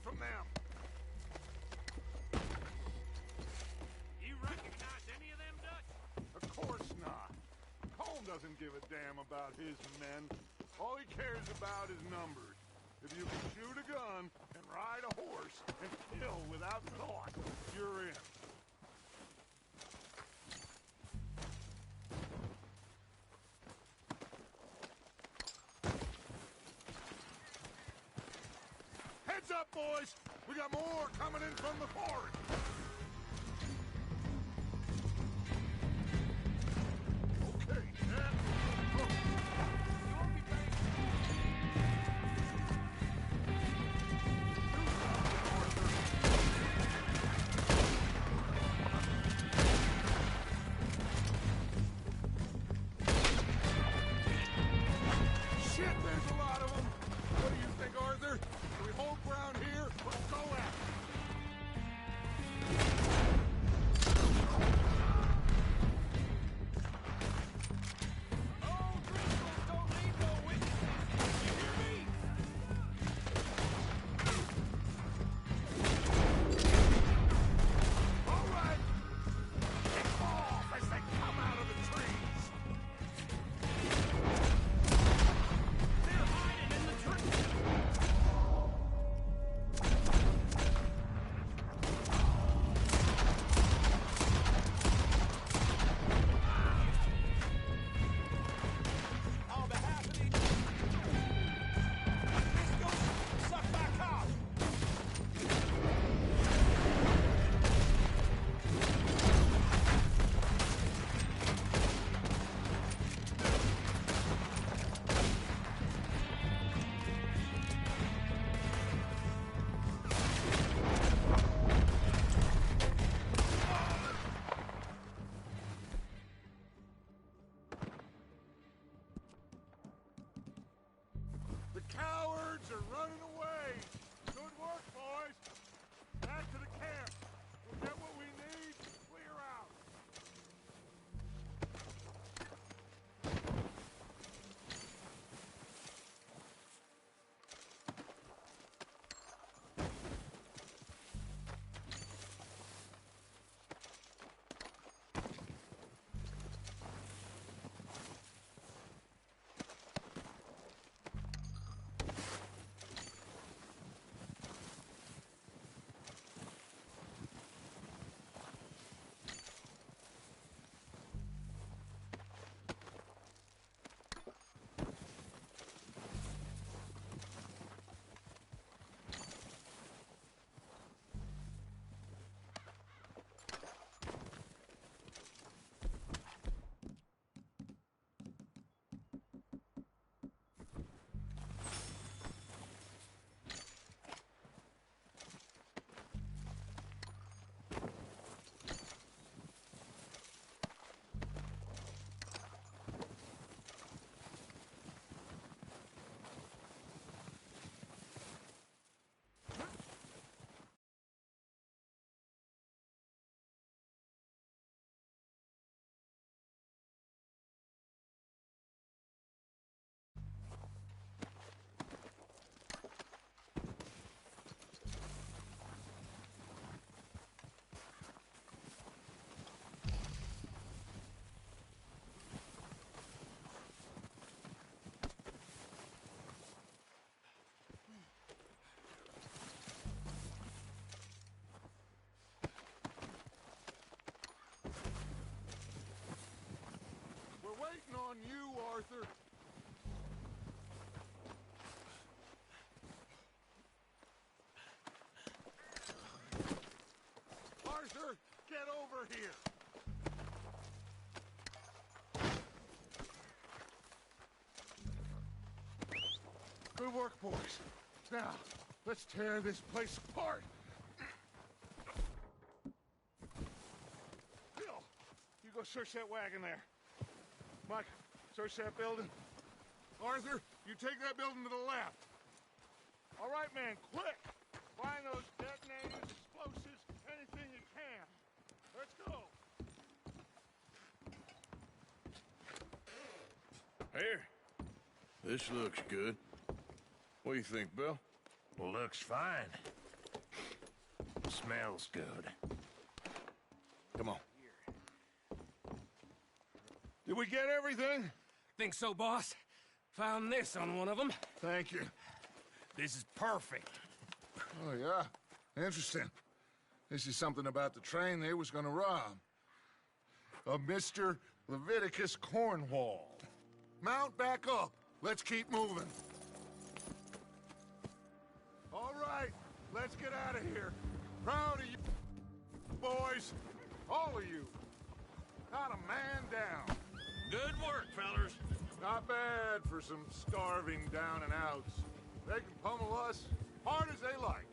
from them. You recognize any of them, Dutch? Of course not. Colm doesn't give a damn about his men. All he cares about is numbers. If you can shoot a gun and ride a horse and kill without thought, you're in. Heads up, boys! We got more coming in from the forest! Okay, Dad. Shit, there's a lot of them. What do you think, Arthur? Do we hold ground here or go at it? Oh, Driscoll, don't leave no witnesses! You hear me? All right! Kick off as they come out of the trees! They're hiding in the trees! On behalf of the... Driscoll, suck my cock! The cowards are running away! Good work, boys! Back to the camp! We'll get what we need, clear out! We're waiting on you, Arthur. Arthur, get over here! Good work, boys. Now, let's tear this place apart. Bill, you go search that wagon there. Mike, search that building. Arthur, you take that building to the left. All right, man, quick! Find those detonators, explosives, anything you can. Let's go. Here. This looks good. What do you think, Bill? Looks fine. Smells good. Come on. Did we get everything? Think so, boss? Found this on one of them. Thank you. This is perfect. Oh, yeah? Interesting. This is something about the train they was gonna rob. Of Mr. Leviticus Cornwall. Mount back up. Let's keep moving. All right, let's get out of here. Proud of you, boys. All of you. Not a man down. Good work, fellers. Not bad for some starving down and outs. They can pummel us hard as they like.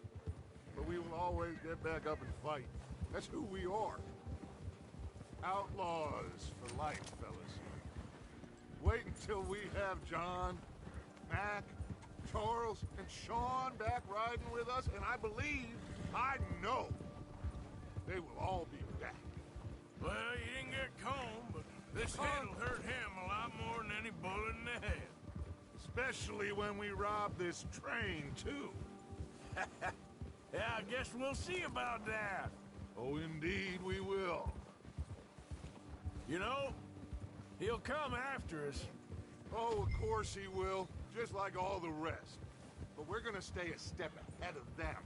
But we will always get back up and fight. That's who we are. Outlaws for life, fellas. Wait until we have John, Mac, Charles, and Sean back riding with us, and I believe, I know, they will all be back. Well, you didn't get Combe, but this hit'll hurt him a lot more than any bullet in the head. Especially when we rob this train, too. Yeah, I guess we'll see about that. Oh, indeed we will. You know, he'll come after us. Oh, of course he will, just like all the rest. But we're gonna stay a step ahead of them.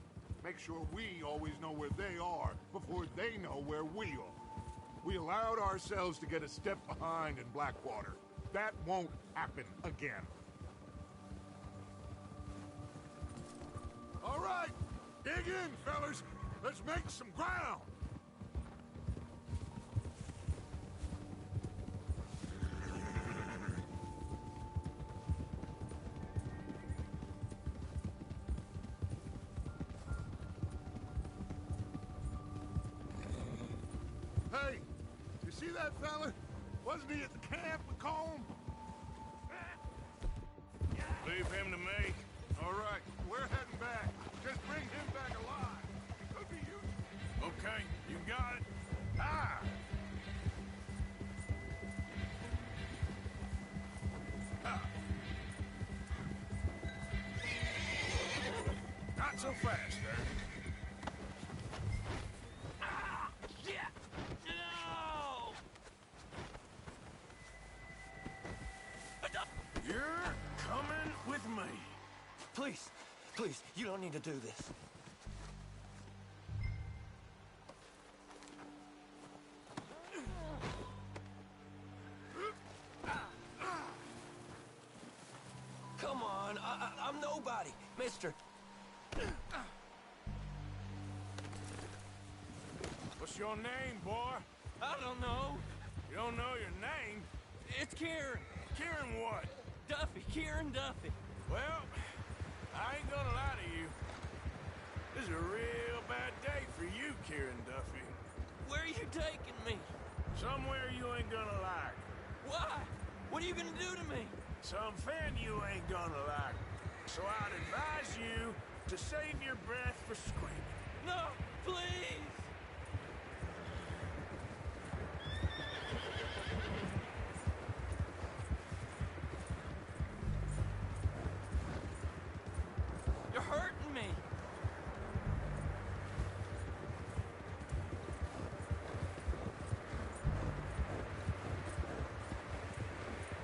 Make sure we always know where they are before they know where we are. We allowed ourselves to get a step behind in Blackwater. That won't happen again. All right, dig in, fellas. Let's make some ground. Hey, you see that fella? Wasn't he at the camp with Combe? Leave him to me. All right, we're heading back. Just bring him back alive. He could be useful. Okay, you got it. Ah! Not so fast, sir. You're coming with me. Please, please, you don't need to do this. Come on, I'm nobody, mister. What's your name, boy? I don't know. You don't know your name? It's Kieran. Kieran what? Duffy, Kieran Duffy. Well, I ain't gonna lie to you. This is a real bad day for you, Kieran Duffy. Where are you taking me? Somewhere you ain't gonna like. Why? What are you gonna do to me? Something you ain't gonna like. So I'd advise you to save your breath for screaming. No, please. You're hurting me.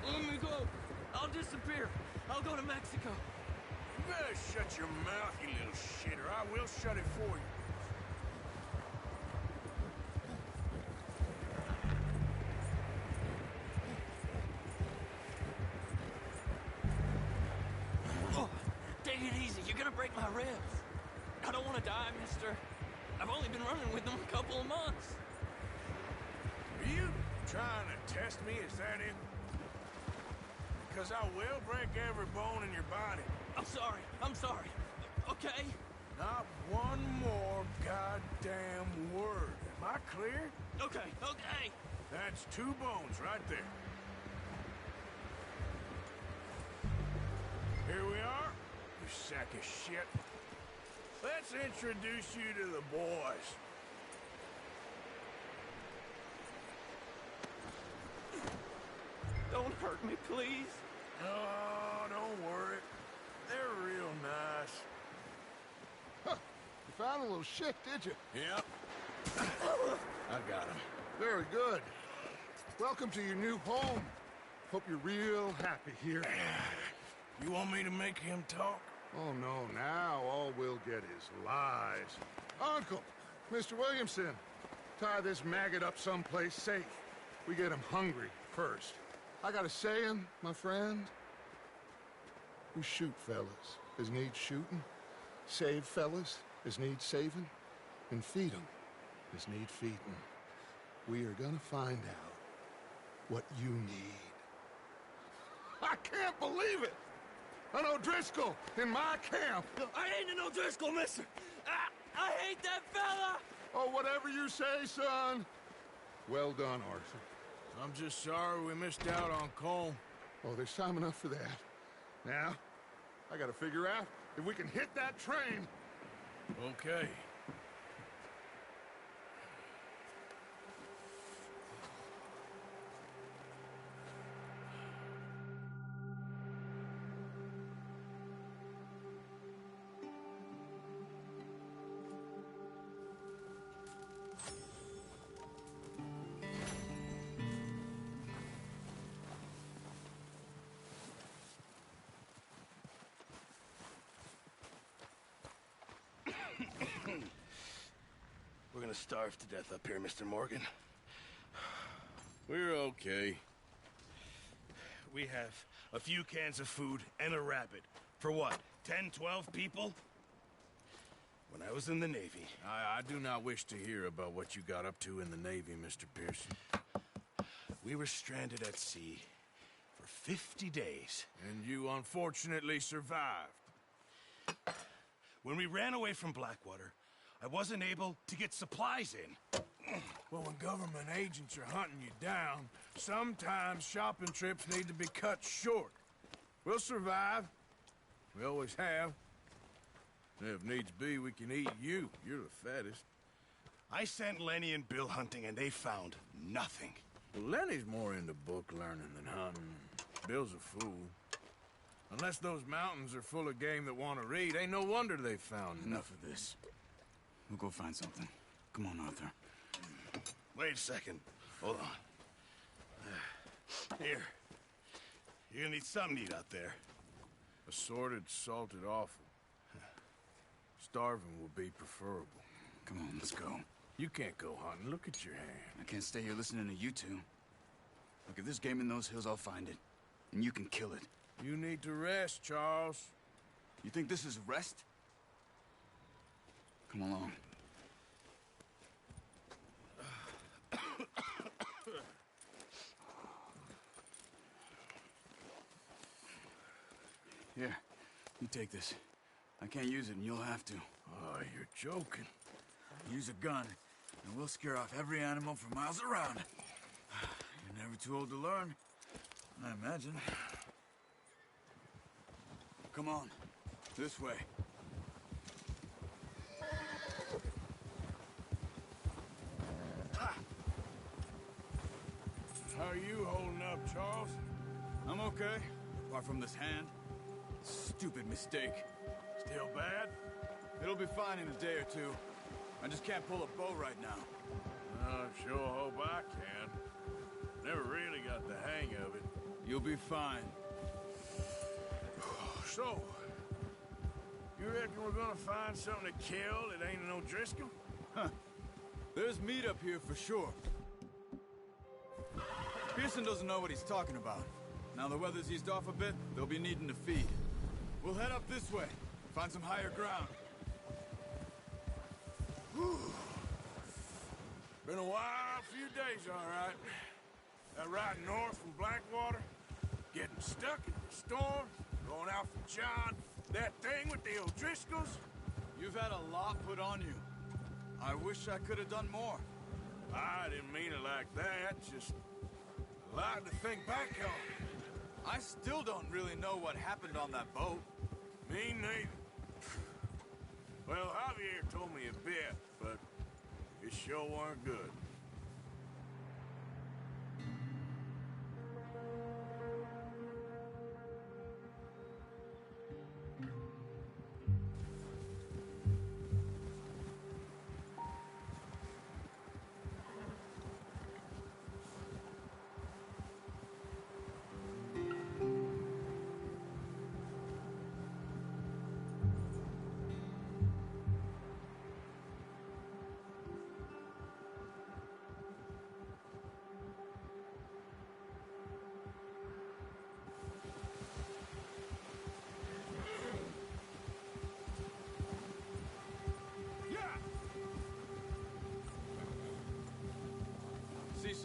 Let me go. I'll disappear. I'll go to Mexico. You better shut your mouth, you little shitter. I will shut it for you. Oh, take it easy. You're gonna break my ribs. I don't want to die, mister. I've only been running with them a couple of months. Are you trying to test me? Is that it? Because I will break every bone in your body. I'm sorry. I'm sorry. Okay? Not one more goddamn word. Am I clear? Okay. Okay. That's 2 bones right there. Here we are, you sack of shit. Let's introduce you to the boys. Don't hurt me, please. Oh, don't worry. They're real nice. Huh. You found a little shit, did you? Yep. I got him. Very good. Welcome to your new home. Hope you're real happy here. You want me to make him talk? Oh, no, now all we'll get is lies. Uncle, Mr. Williamson, tie this maggot up someplace safe. We get him hungry first. I got a saying, my friend. We shoot fellas as need shooting, save fellas as need saving, and feed 'em as need feeding. We are gonna find out what you need. I can't believe it! An O'Driscoll in my camp! I ain't an O'Driscoll, mister! I hate that fella! Oh, whatever you say, son. Well done, Arthur. I'm just sorry we missed out on Colm. Oh, there's time enough for that. Now, I gotta figure out if we can hit that train. Okay. We're gonna starve to death up here, Mr. Morgan. We're okay. We have a few cans of food and a rabbit. For what, 10, 12 people? When I was in the Navy... I do not wish to hear about what you got up to in the Navy, Mr. Pearson. We were stranded at sea for 50 days. And you unfortunately survived. When we ran away from Blackwater, I wasn't able to get supplies in. Well, when government agents are hunting you down, sometimes shopping trips need to be cut short. We'll survive. We always have. And if needs be, we can eat you. You're the fattest. I sent Lenny and Bill hunting, and they found nothing. Well, Lenny's more into book learning than hunting. Bill's a fool. Unless those mountains are full of game that want to read, ain't no wonder they found Enough of this. We'll go find something. Come on, Arthur. Wait a second. Hold on. Here. You're gonna need something to eat out there. Assorted, salted offal. Starving will be preferable. Come on, let's go. You can't go hunting. Look at your hand. I can't stay here listening to you two. Look, if there's game in those hills, I'll find it. And you can kill it. You need to rest, Charles. You think this is rest? Come along. Here, you take this. I can't use it, and you'll have to. Oh, you're joking. Use a gun, and we'll scare off every animal for miles around. You're never too old to learn, I imagine. Come on, this way. How are you holding up, Charles? I'm okay, apart from this hand. Stupid mistake. Still bad? It'll be fine in a day or two. I just can't pull a bow right now. I sure hope I can. Never really got the hang of it. You'll be fine. So, you reckon we're gonna find something to kill that ain't an O'Driscoll? Huh. There's meat up here for sure. Pearson doesn't know what he's talking about. Now the weather's eased off a bit, they'll be needing to feed. We'll head up this way, find some higher ground. Whew. Been a wild few days, all right. That ride north from Blackwater, getting stuck in the storm, going out from John, that thing with the O'Driscolls. You've had a lot put on you. I wish I could have done more. I didn't mean it like that, just a lot to think back on. I still don't really know what happened on that boat. Me neither. Well, Javier told me a bit, but it sure weren't good.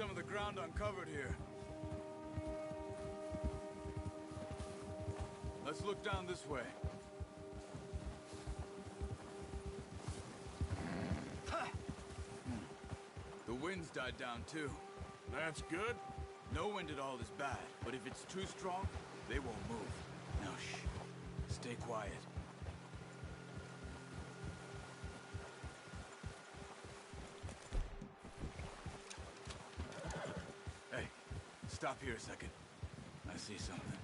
some of the ground uncovered here. Let's look down this way. The wind's died down too. That's good. No wind at all is bad, but if it's too strong, they won't move. Now shh. Stay quiet. Hey, stop here a second. I see something.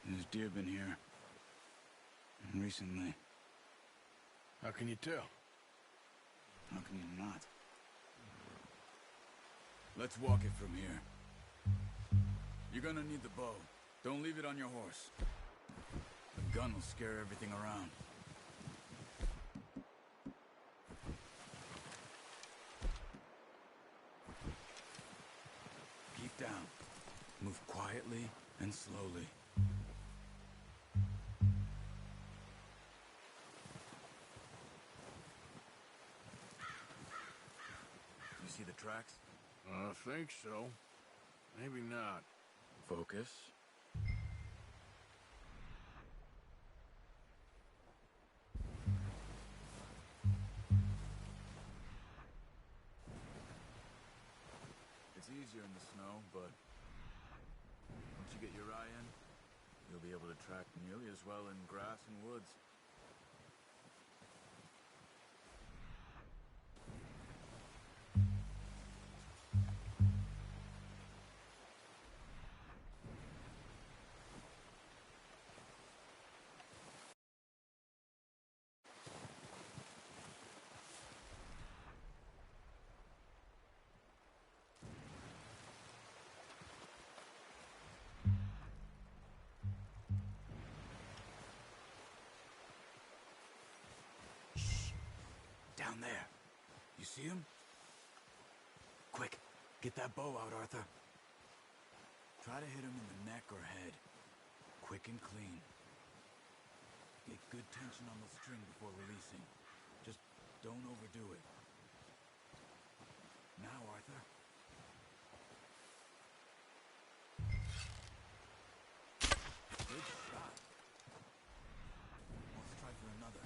There's deer been here. Recently. How can you tell? How can you not? Let's walk it from here. You're gonna need the bow. Don't leave it on your horse. The gun will scare everything around. Keep down. Move quietly and slowly. You see the tracks? I think so. Maybe not. Focus. It's easier in the snow, but once you get your eye in, you'll be able to track nearly as well in grass and woods. Down there. You see him? Quick, get that bow out, Arthur. Try to hit him in the neck or head. Quick and clean. Get good tension on the string before releasing. Just don't overdo it. Now, Arthur. Good shot. Let's try for another.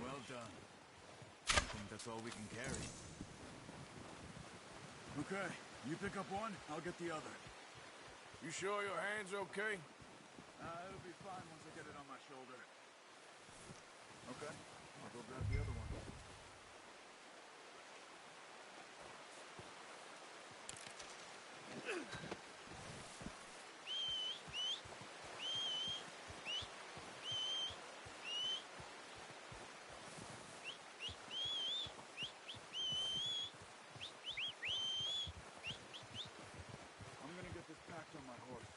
Well done. I think that's all we can carry. Okay, you pick up one, I'll get the other. You sure your hand's okay? It'll be fine once I get it on my shoulder. Okay, I'll go grab the other one. I'm gonna get this packed on my horse.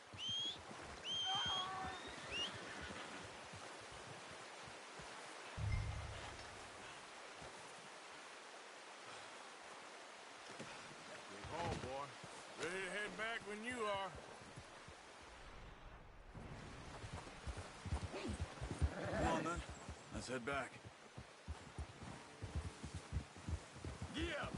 Good haul, boy. Ready to head back when you are. Come on then, let's head back. Yeah!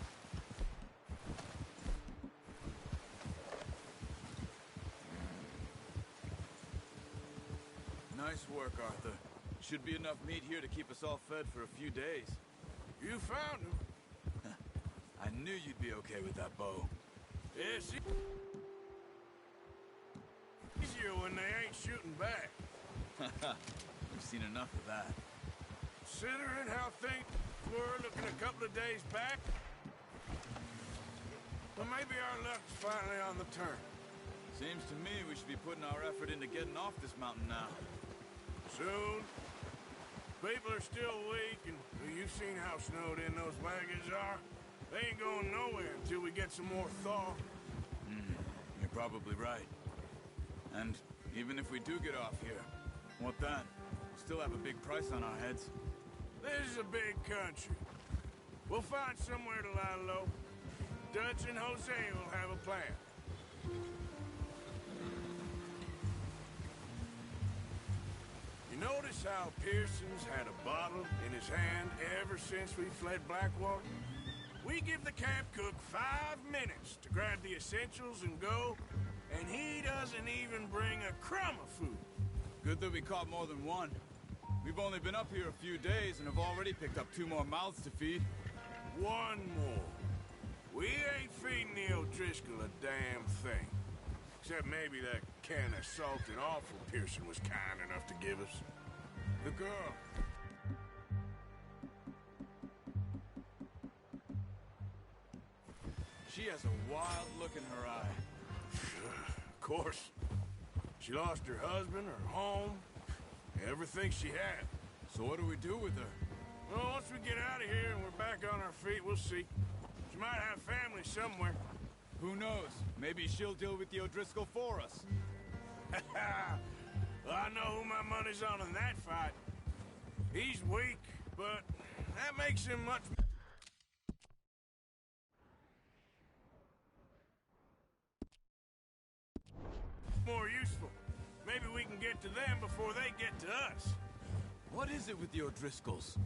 Nice work, Arthur. Should be enough meat here to keep us all fed for a few days. You found him. I knew you'd be okay with that bow. It's easier when they ain't shooting back. We've seen enough of that. Considering how things were looking a couple of days back, well, maybe our luck's finally on the turn. Seems to me we should be putting our effort into getting off this mountain now. Soon. People are still weak, and you've seen how snowed in those wagons are. They ain't going nowhere until we get some more thaw. You're probably right. And even if we do get off here, what then? We'll still have a big price on our heads. This is a big country. We'll find somewhere to lie low. Dutch and Jose will have a plan. You notice how Pearson's had a bottle in his hand ever since we fled Blackwater? We give the camp cook 5 minutes to grab the essentials and go, and he doesn't even bring a crumb of food. Good that we caught more than one. We've only been up here a few days and have already picked up 2 more mouths to feed. 1 more. We ain't feeding the O'Driscoll a damn thing. Except maybe that can of salt and offal Pearson was kind enough to give us. The girl. She has a wild look in her eye. Of course. She lost her husband, her home, everything she had. So what do we do with her? Well, once we get out of here and we're back on our feet, we'll see. She might have family somewhere. Who knows? Maybe she'll deal with the O'Driscoll for us. Well, I know who my money's on in that fight. He's weak, but that makes him much more useful. Maybe we can get to them before they get to us. What is it with the O'Driscolls?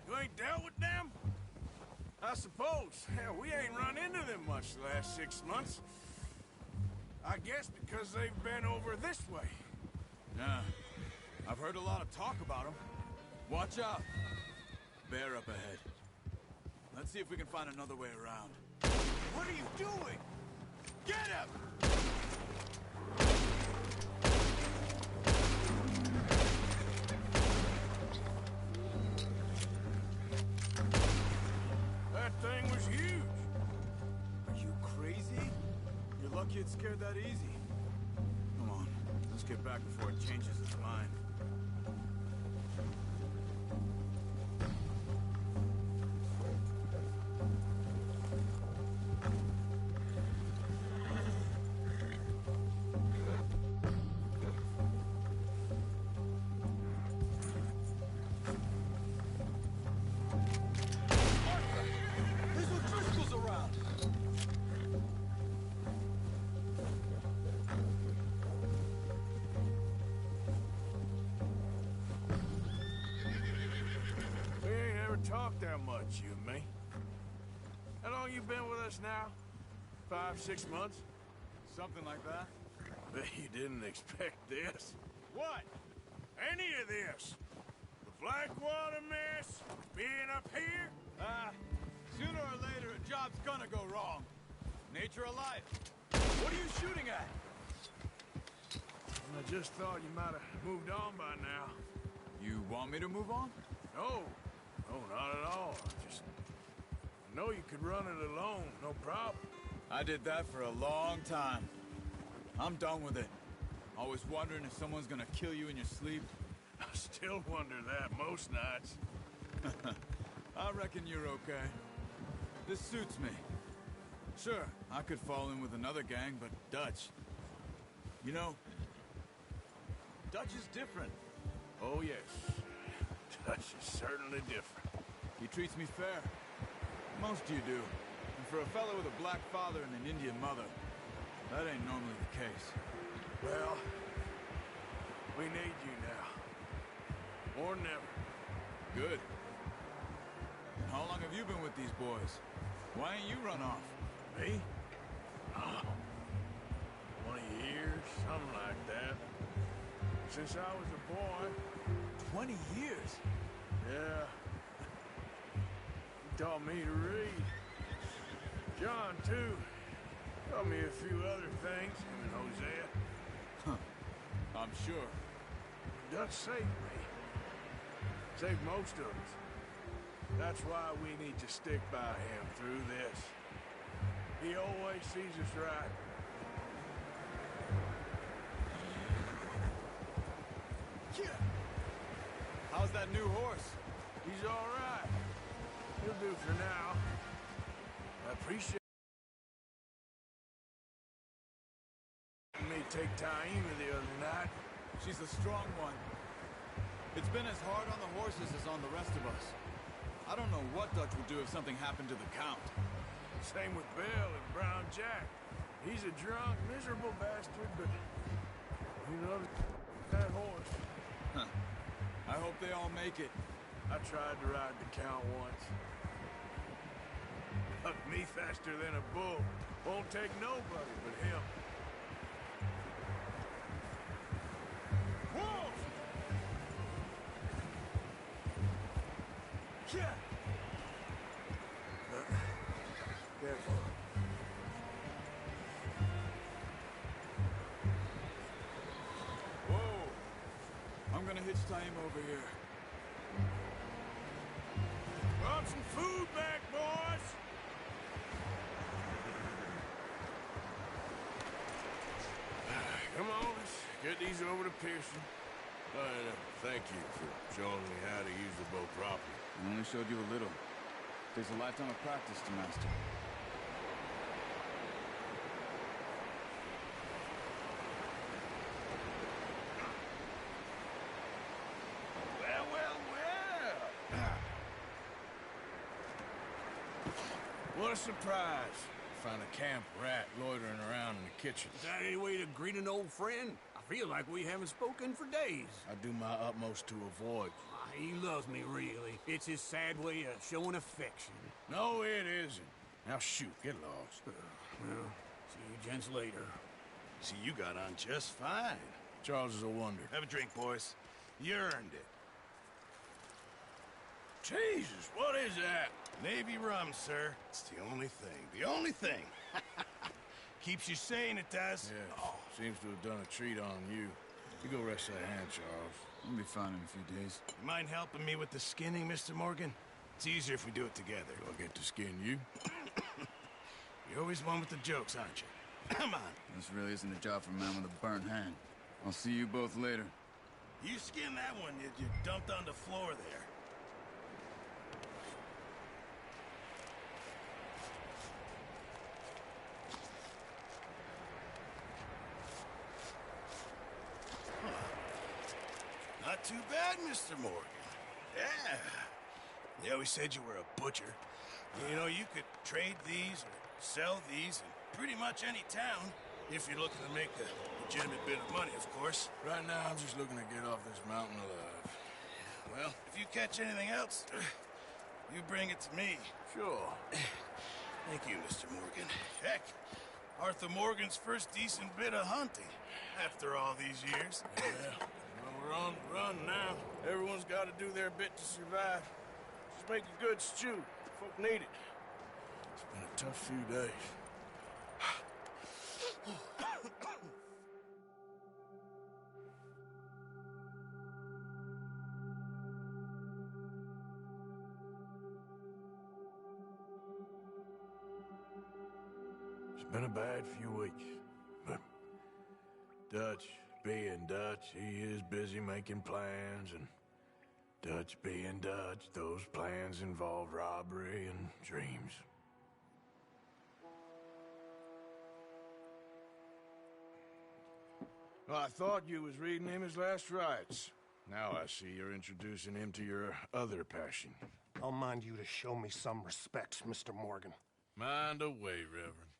You ain't dealt with them? I suppose. Hell, we ain't run into them much the last 6 months. I guess because they've been over this way. Yeah. I've heard a lot of talk about them. Watch out. Bear up ahead. Let's see if we can find another way around. What are you doing? Get him! That thing was huge. Are you crazy? You're lucky it scared that easy. Come on, let's get back before it changes its mind. There's O'Driscolls around! We ain't ever talked that much, you and me. How long you been with us now? 5, 6 months? Something like that. Bet you didn't expect this. What? Any of this. The Blackwater mess, being up here. Sooner or later, a job's gonna go wrong. Nature of life. What are you shooting at? I just thought you might have moved on by now. You want me to move on? No, not at all. I know you could run it alone, no problem. I did that for a long time. I'm done with it. Always wondering if someone's gonna kill you in your sleep. I still wonder that most nights. I reckon you're okay. This suits me. Sure, I could fall in with another gang, but Dutch... You know, Dutch is different. Oh, yes. Dutch is certainly different. He treats me fair. Most of you do. And for a fellow with a black father and an Indian mother, that ain't normally the case. Well, we need you now. More than ever. Good. And how long have you been with these boys? Why ain't you run off? Me? Oh, 20 years, something like that. Since I was a boy. 20 years? Yeah. He taught me to read. John, too. Taught me a few other things, him and Hosea. I'm sure. Dutch saved me. Saved most of us. That's why we need to stick by him through this. He always sees us right. that new horse? He's all right. He'll do for now. I appreciate me take Taima the other night. She's a strong one. It's been as hard on the horses as on the rest of us. I don't know what Dutch would do if something happened to the Count. Same with Bill and Brown Jack. He's a drunk, miserable bastard, but he loves that horse. Huh. I hope they all make it. I tried to ride the Count once. Hucked me faster than a bull. Won't take nobody but him. Whoa! Yeah. Careful. Whoa! I'm gonna hitch Taima over here. Brought some food back, boys! Come on, let's get these over to Pearson. Thank you for showing me how to use the bow properly. I only showed you a little. Takes a lifetime of practice to master. Well, well, well! What a surprise. Find a camp rat loitering around in the kitchen. Is that any way to greet an old friend? I feel like we haven't spoken for days. I do my utmost to avoid. He loves me, really. It's his sad way of showing affection. No, it isn't. Now shoot, get lost. Well, see you gents later. See, you got on just fine. Charles is a wonder. Have a drink, boys. You earned it. Jesus, what is that? Navy rum, sir. It's the only thing. The only thing. Keeps you sane, it does. Yeah, seems to have done a treat on you. You go rest that hand, Charles. We'll be fine in a few days. You mind helping me with the skinning, Mr. Morgan? It's easier if we do it together. Do I get to skin you? You're always one with the jokes, aren't you? Come on. This really isn't a job for a man with a burnt hand. I'll see you both later. You skinned that one you dumped on the floor there. Not too bad, Mr. Morgan. Yeah. They always said you were a butcher. You know, you could trade these or sell these in pretty much any town if you're looking to make a legitimate bit of money, of course. Right now, I'm just looking to get off this mountain alive. Well, if you catch anything else, you bring it to me. Sure. Thank you, Mr. Morgan. Heck, Arthur Morgan's first decent bit of hunting after all these years. Yeah. Well, we're on the run now. Everyone's got to do their bit to survive. Just make a good stew. Folk need it. It's been a tough few days. It's been a bad few weeks, but Dutch being Dutch, he is busy making plans, and Dutch being Dutch, those plans involve robbery and dreams. Well, I thought you was reading him his last rites. Now I see you're introducing him to your other passion. I'll mind you to show me some respect, Mr. Morgan. Mind away, Reverend.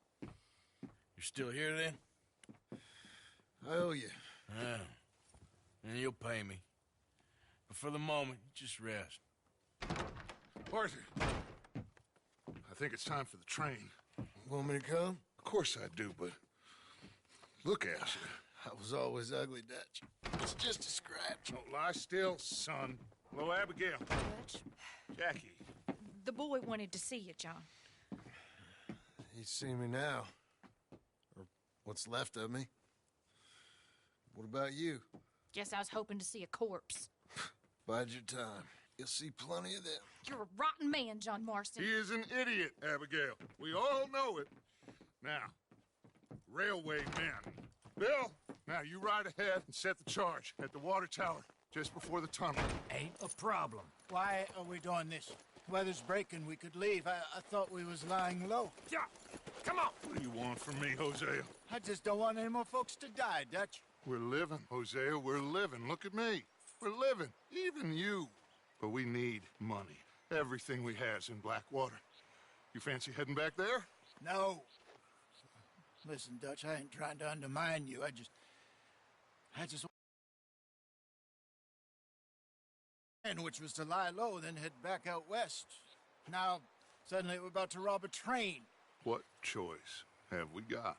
You still here, then? I owe you. Yeah. And you'll pay me. But for the moment, just rest. Arthur, I think it's time for the train. Want me to come? Of course I do, but look at you. I was always ugly, Dutch. It's just a scratch. Don't lie still, son. Hello, Abigail. Dutch, Jackie. the boy wanted to see you, John. He's seen me now. Or what's left of me. What about you? Guess I was hoping to see a corpse. Bide your time. You'll see plenty of them. You're a rotten man, John Marston. He is an idiot, Abigail. We all know it. Now, railway men. Bill, now you ride ahead and set the charge at the water tower. just before the tunnel. Ain't a problem. Why are we doing this? Weather's breaking. We could leave. I thought we was lying low. Yeah, come on. What do you want from me, Hosea? I just don't want any more folks to die, Dutch. We're living, Hosea. We're living. Look at me. We're living. Even you. But we need money. Everything we has in Blackwater. You fancy heading back there? No. Listen, Dutch, I ain't trying to undermine you. I just which was to lie low, then head back out west. Now, suddenly we're about to rob a train. What choice have we got?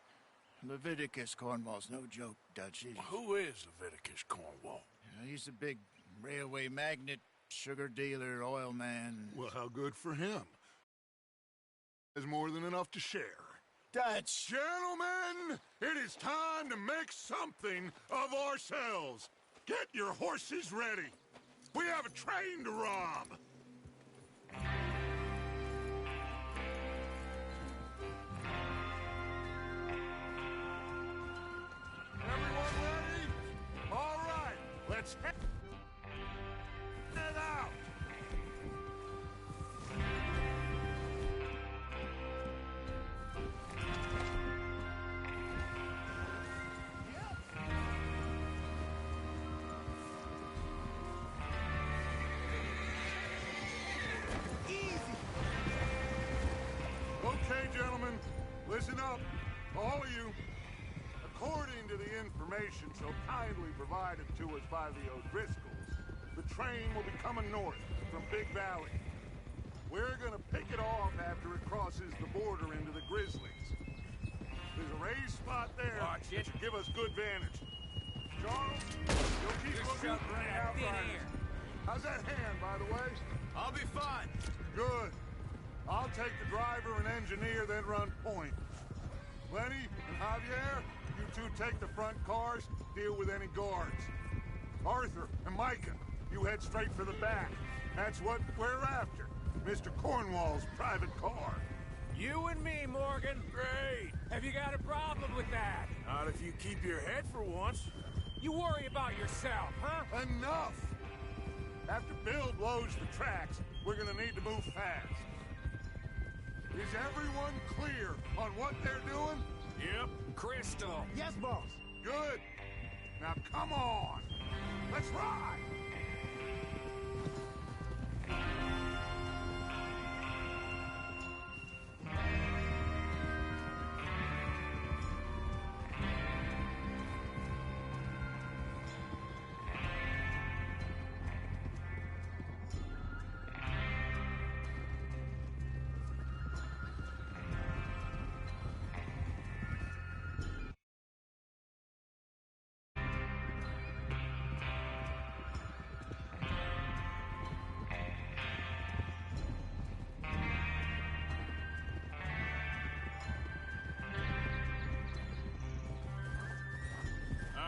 Leviticus Cornwall's no joke, Dutch. Who is Leviticus Cornwall? He's a big railway magnate, sugar dealer, oil man. Well, how good for him. There's more than enough to share. Dutch! Gentlemen, it is time to make something of ourselves. Get your horses ready. We have a train to rob. Everyone ready? All right, let's head out. Okay, gentlemen, listen up, all of you. According to the information so kindly provided to us by the O'Driscolls, the train will be coming north from Big Valley. We're gonna pick it off after it crosses the border into the Grizzlies. There's a raised spot there that should give us good vantage. Charles, you'll keep looking for any outriders. How's that hand, by the way? I'll be fine. Good. I'll take the driver and engineer, then run point. Lenny and Javier, you two take the front cars, deal with any guards. Arthur and Micah, you head straight for the back. That's what we're after. Mr. Cornwall's private car. You and me, Morgan. Great. Have you got a problem with that? Not if you keep your head for once. You worry about yourself, huh? Enough! After Bill blows the tracks, we're gonna need to move fast. Is everyone clear on what they're doing? Yep. Crystal. Yes, boss. Good. Now come on. Let's ride.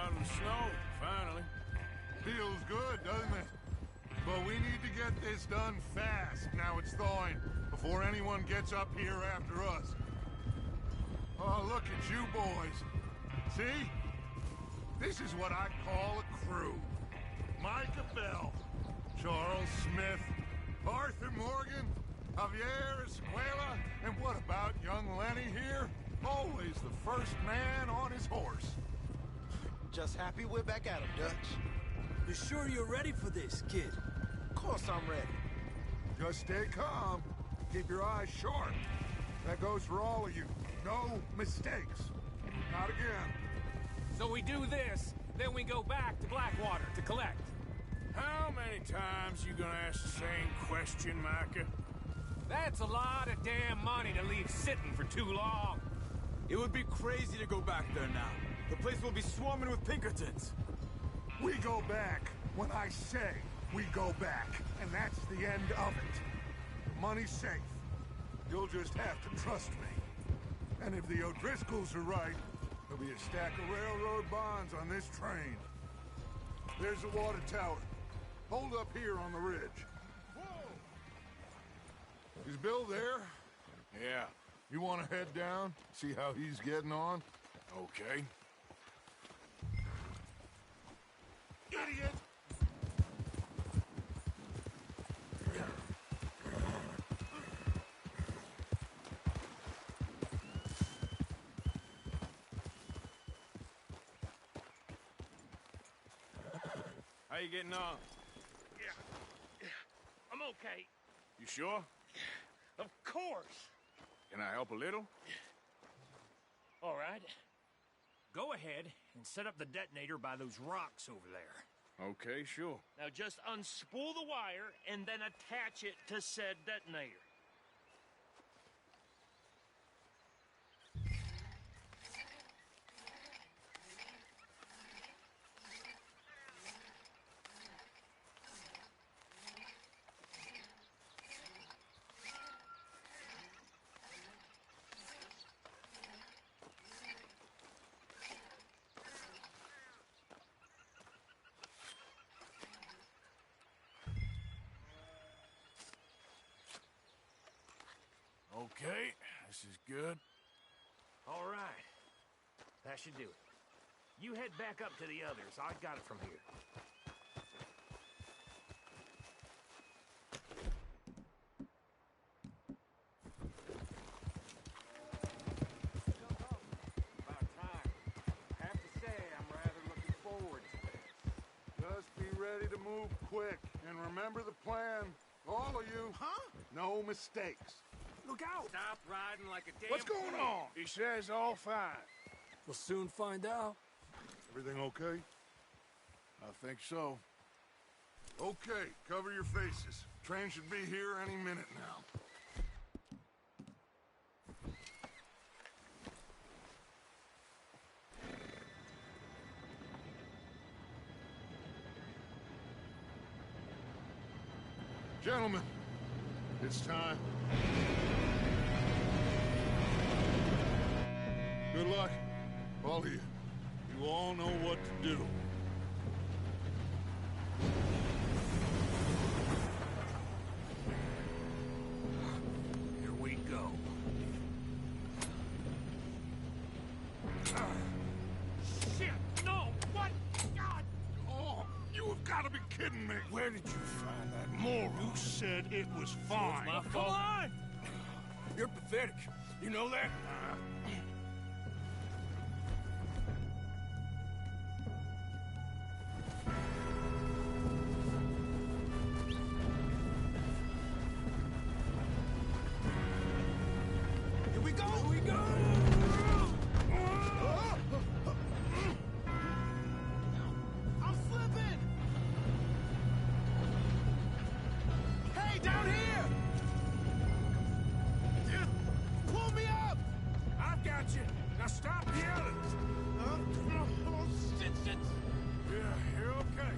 Out in the snow, finally. Feels good, doesn't it? But we need to get this done fast. Now it's thawing, before anyone gets up here after us. Oh, look at you boys. See? This is what I call a crew. Micah Bell, Charles Smith, Arthur Morgan, Javier Escuela, and what about young Lenny here? Always the first man on his horse. Just happy we're back at him, Dutch. You sure you're ready for this, kid? Of course I'm ready. Just stay calm. Keep your eyes sharp. That goes for all of you. No mistakes. Not again. So we do this, then we go back to Blackwater to collect. How many times you gonna ask the same question, Micah? That's a lot of damn money to leave sitting for too long. It would be crazy to go back there now. The place will be swarming with Pinkertons. We go back when I say we go back, and that's the end of it. The money's safe. You'll just have to trust me. And if the O'Driscolls are right, there'll be a stack of railroad bonds on this train. There's the water tower. Hold up here on the ridge. Is Bill there? Yeah. You want to head down, see how he's getting on? Okay. Idiot! How you getting on? Yeah. I'm okay. You sure? Of course. Can I help a little? All right. Go ahead and set up the detonator by those rocks over there. Okay, sure. Now just unspool the wire and then attach it to said detonator. Okay, this is good. All right. That should do it. You head back up to the others. I got it from here. About time. I have to say, I'm rather looking forward to this. Just be ready to move quick. And remember the plan. All of you. Huh? No mistakes. Look out! Stop riding like a damn... What's going on? He says all fine. We'll soon find out. Everything okay? I think so. Okay, cover your faces. Train should be here any minute now. Gentlemen, it's time. Good luck, all of you. You all know what to do. Here we go. Shit! No! What? God! Oh, you have got to be kidding me. Where did you find that moron? You said it was fine. My fault. Come on! You're pathetic. You know that? Here we go! Here we go! I'm slipping! Hey, down here! Pull me up! I've got you. Now stop yelling. Oh, shit. Yeah, you're okay.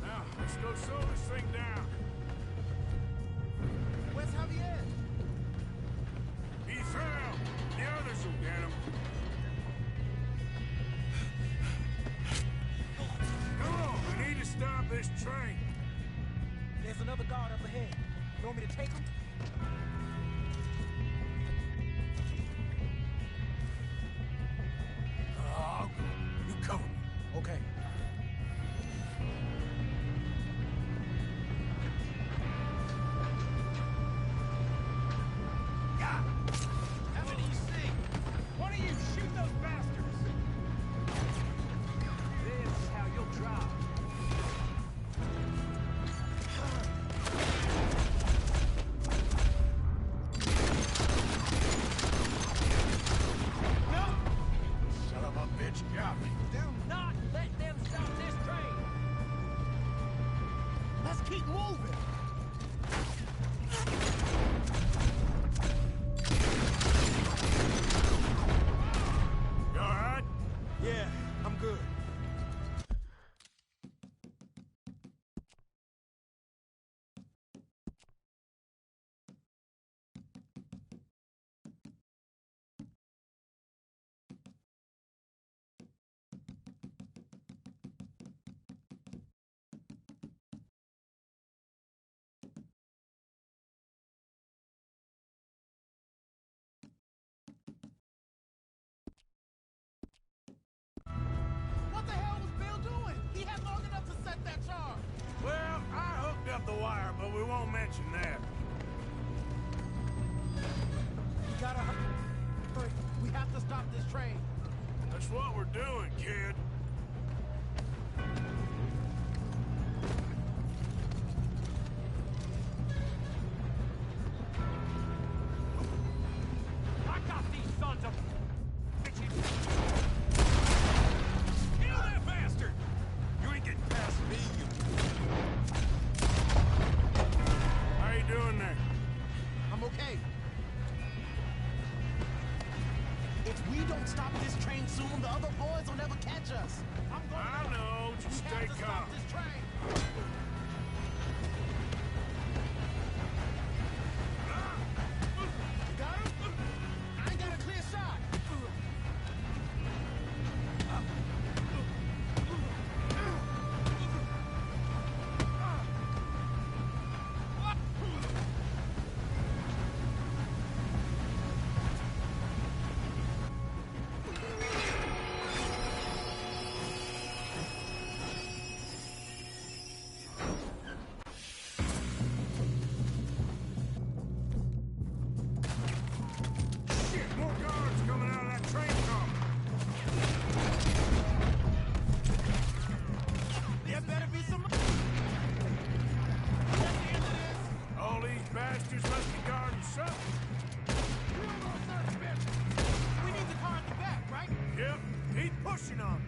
Now, let's go slow this thing down. Where's Javier? He fell. The others will get him. Come on, we need to stop this train. There's another guard up ahead. You want me to take him? I'll go. You cover me. Okay. Have an easy. One of you shoot those bastards! This is how you'll drive. Son of a bitch got me. Do not let them stop this train! Let's keep moving! You all right? Yeah, I'm good. What the hell was Bill doing? He had long enough to set that charge. Well, I hooked up the wire, but we won't mention that. We gotta hurry. We have to stop this train. That's what we're doing, kid. other boys will never catch us. I know, just stay calm. This train. You got him? I ain't got a clear shot. Shit, more guards coming out of that train car. There better be some. All these bastards must be guarding something. We need the car in the back, right? Yep, keep pushing on.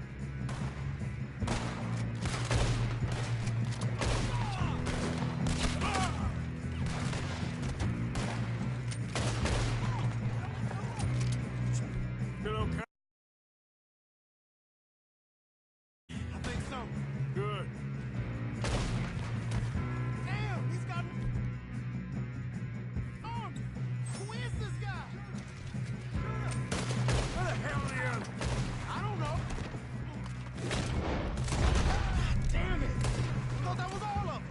Feel okay? I think so. Good. Damn, he's got arms. Who is this guy? Where the hell are the others? I don't know. Damn it! I thought that was all of them.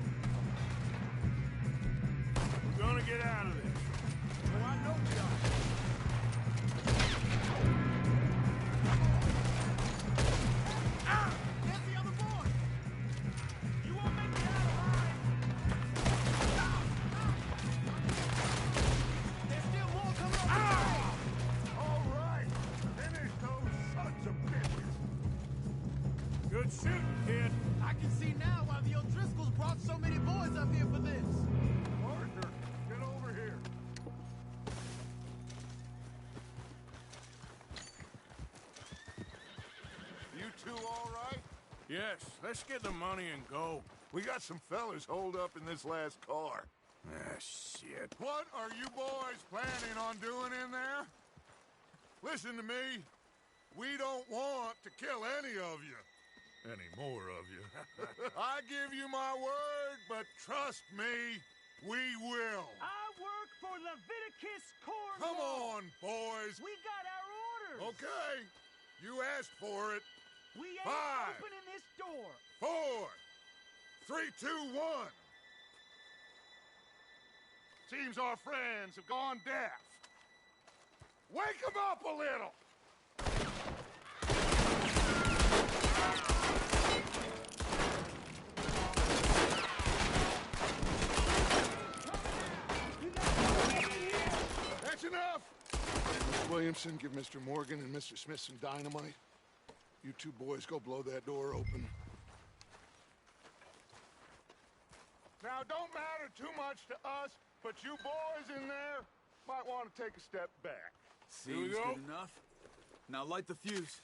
We're gonna get out of this. Oh, I know we are. Ah! There's the other boy. You won't make me out alive. Ah! Ah! There's still more coming up the train. All right, finish those sons of bitches. Good shooting, kid. I can see now why the O'Driscolls brought so many boys up here for this. Arthur, get over here. You two all right? Yes, let's get the money and go. We got some fellas holed up in this last car. Ah, shit. What are you boys planning on doing in there? Listen to me. We don't want to kill any of you. Any more of you. I give you my word, but trust me, we will. I work for Leviticus Cornwall. Come on, boys. We got our orders. Okay, you asked for it. We ain't 5, opening this door. 4, 3, 2, 1. Seems our friends have gone deaf. Wake them up a little. That's enough. Miss Williamson, give Mr. Morgan and Mr. Smith some dynamite. You two boys go blow that door open. Now, don't matter too much to us, but you boys in there might want to take a step back. Seems go. good enough. Now light the fuse.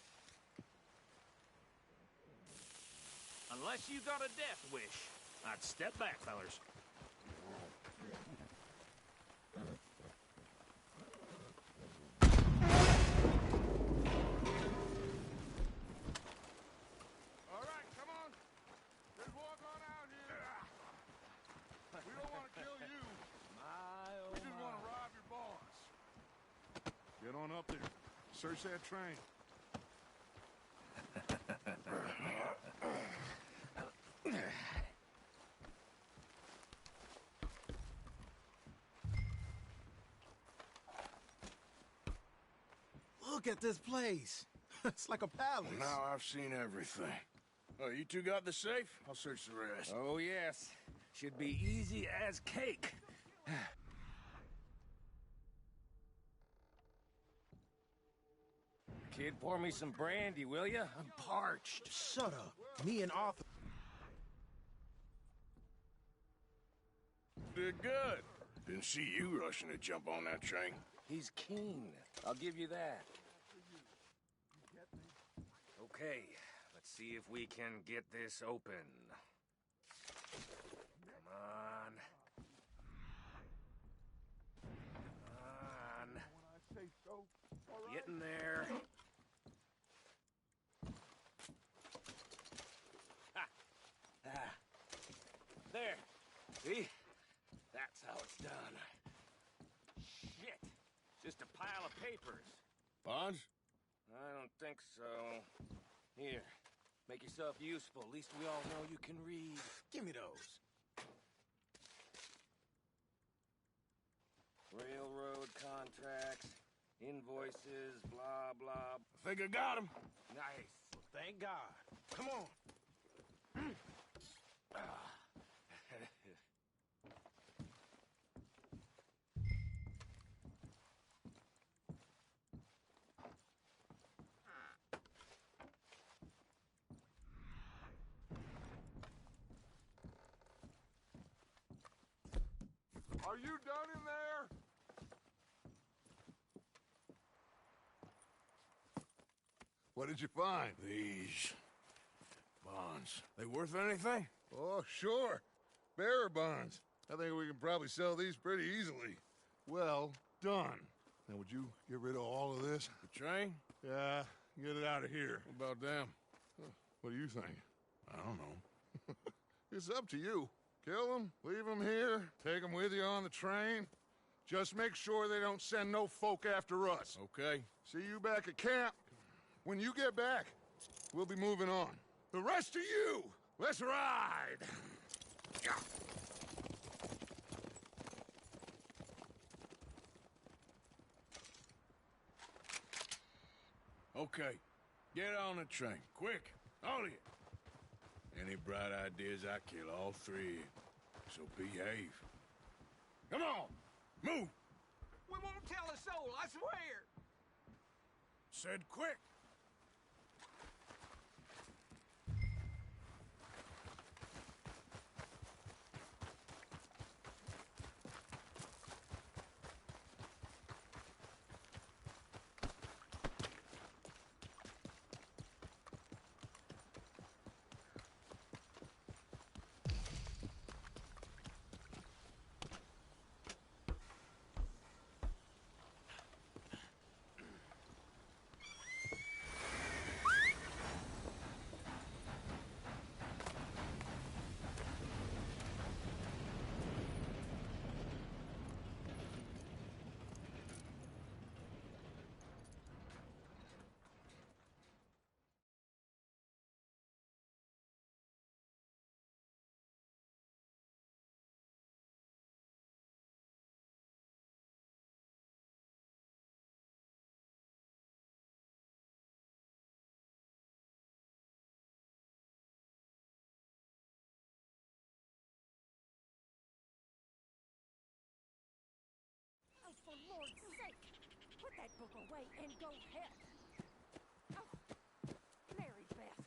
Unless you got a death wish, I'd step back, fellers. All right, come on. Let's walk on out here. We don't want to kill you. We just want to rob your boss. Get on up there. Search that train. Look at this place. It's like a palace. Now I've seen everything. Oh, you two got the safe? I'll search the rest. Oh, yes. Should be easy as cake. Kid, pour me some brandy, will ya? I'm parched. Shut up. Me and Arthur. Did good. Didn't see you rushing to jump on that train. He's keen. I'll give you that. Okay, let's see if we can get this open. Come on. Come on. Get in there. See? That's how it's done. Shit. Just a pile of papers. Bonds? I don't think so. Here. Make yourself useful. At least we all know you can read. Give me those. Railroad contracts, invoices, blah, blah. I think I got him. Nice. Thank God. Come on. Are you done in there? What did you find? These bonds. They worth anything? Oh, sure. Bearer bonds. I think we can probably sell these pretty easily. Well done. Now, would you get rid of all of this? The train? Yeah, get it out of here. What about them? What do you think? I don't know. It's up to you. Kill them, leave them here, take them with you on the train. Just make sure they don't send no folk after us. Okay. See you back at camp. When you get back, we'll be moving on. The rest of you, let's ride! Okay. Get on the train. Quick. All of you. Any bright ideas, I kill all three. So behave. Come on! Move! We won't tell a soul, I swear! Said quick! For Lord's sake, put that book away and go help. Oh, Mary Beth.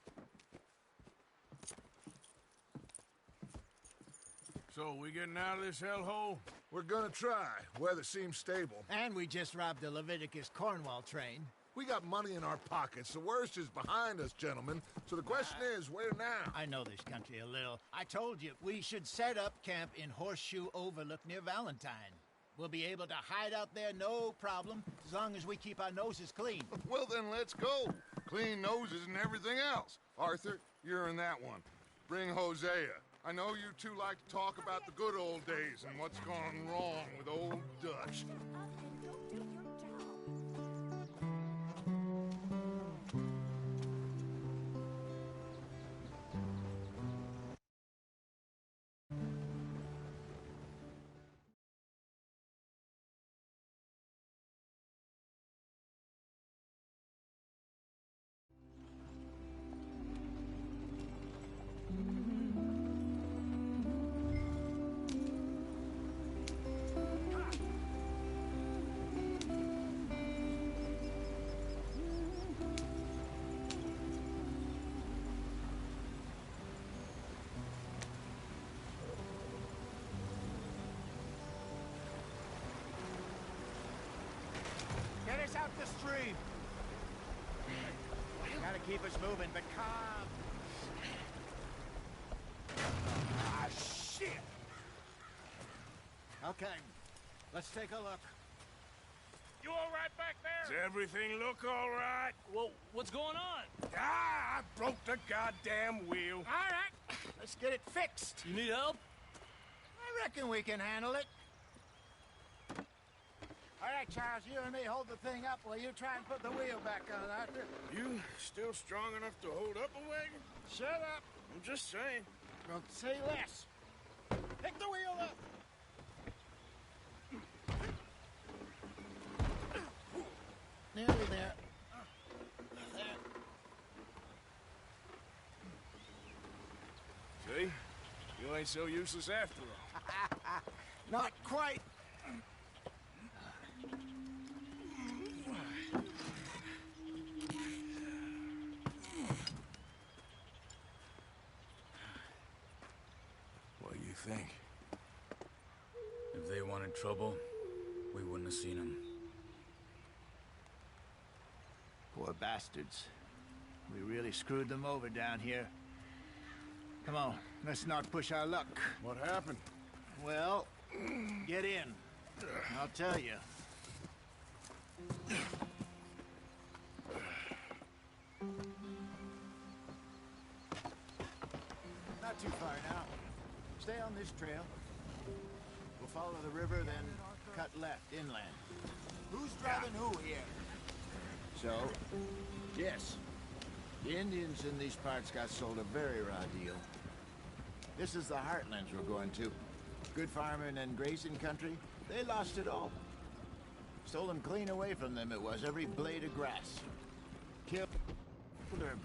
So, we getting out of this hellhole? We're gonna try. Weather seems stable. And we just robbed the Leviticus Cornwall train. We got money in our pockets. The worst is behind us, gentlemen. So the question is, where now? I know this country a little. I told you, we should set up camp in Horseshoe Overlook near Valentine. We'll be able to hide out there, no problem, as long as we keep our noses clean. Well, then let's go. Clean noses and everything else. Arthur, you're in that one. Bring Hosea. I know you two like to talk about the good old days and what's gone wrong with old Dutch. Get us out the stream. Gotta keep us moving, but calm. Ah, shit! Okay, let's take a look. You all right back there? Does everything look all right? Well, what's going on? Ah, I broke the goddamn wheel. All right, let's get it fixed. You need help? I reckon we can handle it. All right, Charles, you and me hold the thing up while you try and put the wheel back on, Arthur. You still strong enough to hold up a wagon? Shut up. I'm just saying. Don't say less. Pick the wheel up. Nearly there. See? You ain't so useless after all. Not quite. What do you think? If they wanted trouble, we wouldn't have seen them. Poor bastards. We really screwed them over down here. Come on, let's not push our luck. What happened? Well, get in. I'll tell you. Not too far now. Stay on this trail. We'll follow the river, then cut left, inland. Who's driving who here? So, yes. The Indians in these parts got sold a very raw deal. This is the heartlands we're going to. Good farming and grazing country, they lost it all. Stole them clean away from them, it was, every blade of grass. Killed her.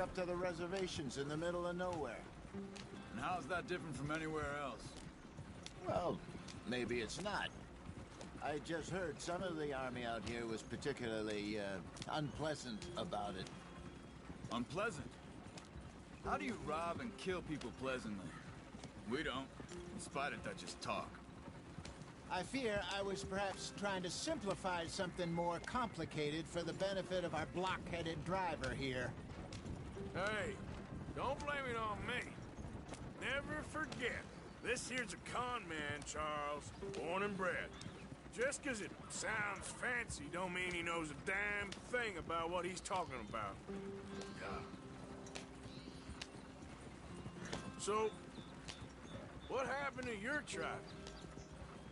Up to the reservations in the middle of nowhere. And how's that different from anywhere else? Well, maybe it's not. I just heard some of the army out here was particularly unpleasant about it. Unpleasant? How do you rob and kill people pleasantly? We don't, in spite of Dutch's talk. I fear I was perhaps trying to simplify something more complicated for the benefit of our block-headed driver here. Hey, don't blame it on me. Never forget, this here's a con man, Charles, born and bred. Just 'cause it sounds fancy don't mean he knows a damn thing about what he's talking about. So, what happened to your tribe?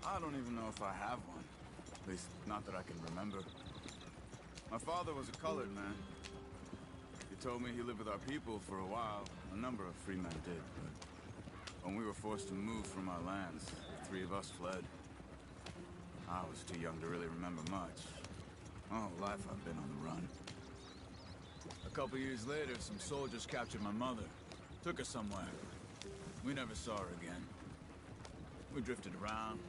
I don't even know if I have one. At least, not that I can remember. My father was a colored man. He told me he lived with our people for a while. A number of free men did, but when we were forced to move from our lands, the three of us fled. I was too young to really remember much. My whole life I've been on the run. A couple years later, some soldiers captured my mother. Took her somewhere. We never saw her again. We drifted around.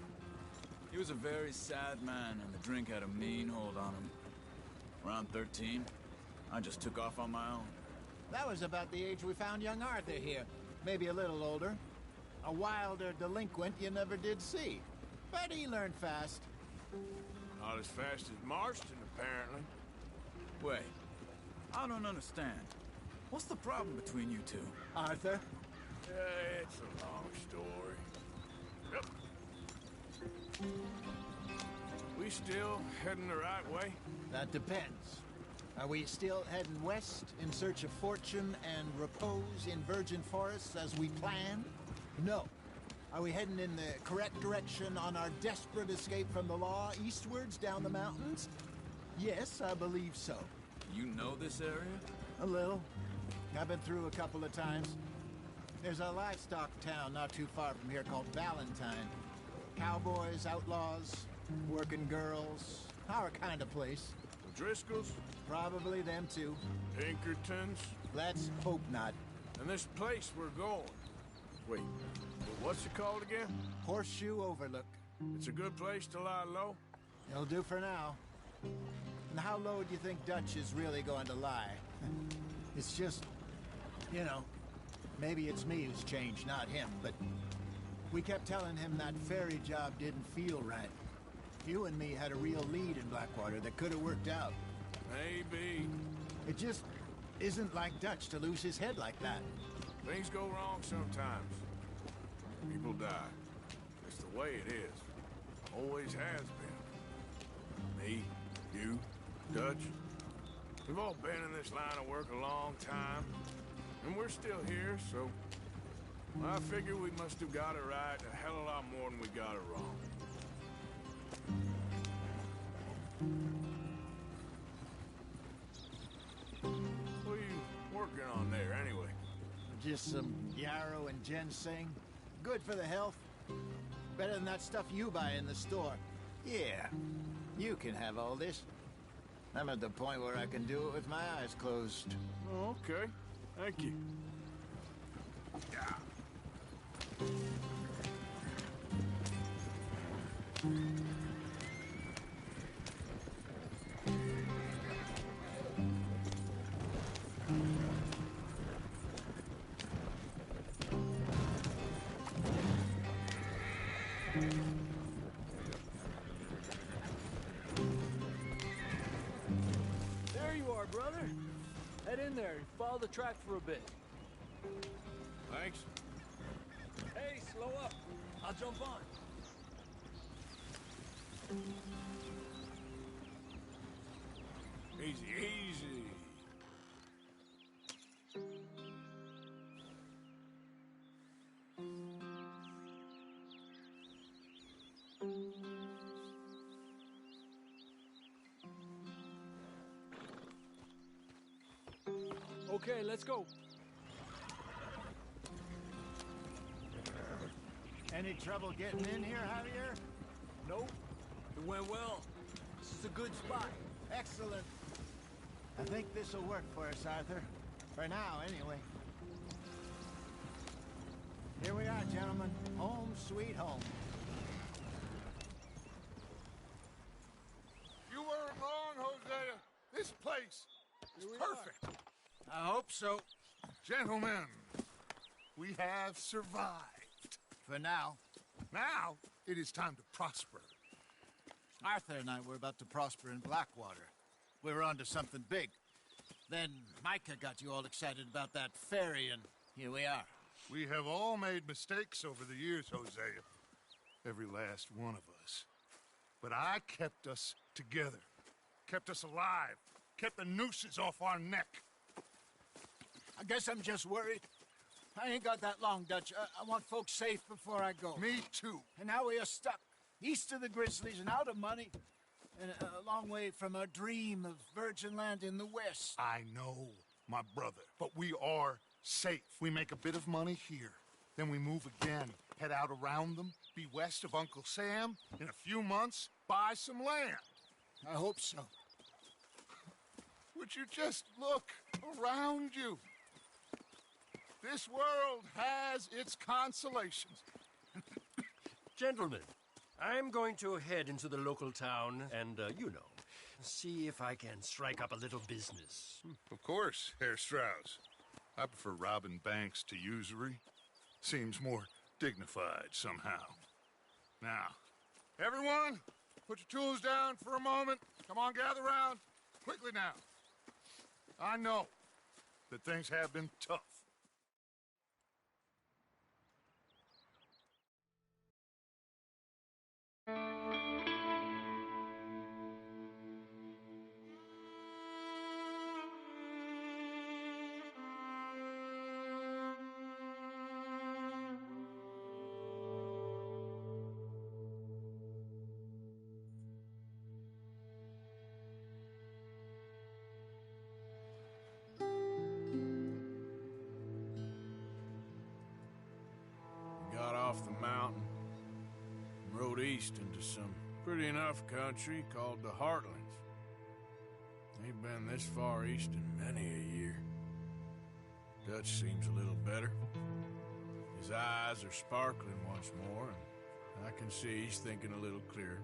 He was a very sad man, and the drink had a mean hold on him. Around 13, I just took off on my own. That was about the age we found young Arthur here. Maybe a little older. A wilder delinquent you never did see. But he learned fast. Not as fast as Marston, apparently. Wait, I don't understand. What's the problem between you two? Arthur? It's a long story. Yep. We still heading the right way? That depends. Are we still heading west in search of fortune and repose in virgin forests as we planned? No. Are we heading in the correct direction on our desperate escape from the law eastwards down the mountains? Yes, I believe so. You know this area? A little. I've been through a couple of times. There's a livestock town not too far from here called Valentine. Cowboys, outlaws, working girls, our kind of place. The Driscolls? Probably them too. Pinkertons? Let's hope not. And this place we're going. Wait, what's it called again? Horseshoe Overlook. It's a good place to lie low? It'll do for now. And how low do you think Dutch is really going to lie? It's just, you know, maybe it's me who's changed, not him, but we kept telling him that ferry job didn't feel right. You and me had a real lead in Blackwater that could have worked out. Maybe. It just isn't like Dutch to lose his head like that. Things go wrong sometimes. People die. It's the way it is. Always has been. Me, you, Dutch. We've all been in this line of work a long time, and we're still here, so I figure we must have got it right a hell of a lot more than we got it wrong. What are you working on there, anyway? Just some yarrow and ginseng. Good for the health. Better than that stuff you buy in the store. Yeah, you can have all this. I'm at the point where I can do it with my eyes closed. Oh, okay. Thank you. Yeah. There you are, brother. Head in there and follow the track for a bit. Thanks. Hey, slow up. I'll jump on. Easy, easy. Okay, let's go. Any trouble getting in here, Javier? Nope. It went well. This is a good spot. Excellent. I think this'll work for us, Arthur. For now, anyway. Here we are, gentlemen. Home sweet home. You weren't wrong, Hosea. This place is perfect. I hope so. Gentlemen, we have survived. For now. Now, it is time to prosper. Arthur and I were about to prosper in Blackwater. We were onto something big. Then Micah got you all excited about that ferry, and here we are. We have all made mistakes over the years, Hosea. Every last one of us. But I kept us together. Kept us alive. Kept the nooses off our neck. I guess I'm just worried. I ain't got that long, Dutch. I want folks safe before I go. Me too. And now we are stuck, east of the Grizzlies and out of money, and a long way from our dream of virgin land in the west. I know, my brother, but we are safe. We make a bit of money here, then we move again, head out around them, be west of Uncle Sam, in a few months, buy some land. I hope so. Would you just look around you? This world has its consolations. Gentlemen, I'm going to head into the local town and, see if I can strike up a little business. Of course, Herr Strauss. I prefer robbing banks to usury. Seems more dignified somehow. Now, everyone, put your tools down for a moment. Come on, gather round. Quickly now. I know that things have been tough. Got off the mountain, rode east into some pretty enough country called the Heartlands. Ain't been this far east in many a year. Dutch seems a little better. His eyes are sparkling once more, and I can see he's thinking a little clearer.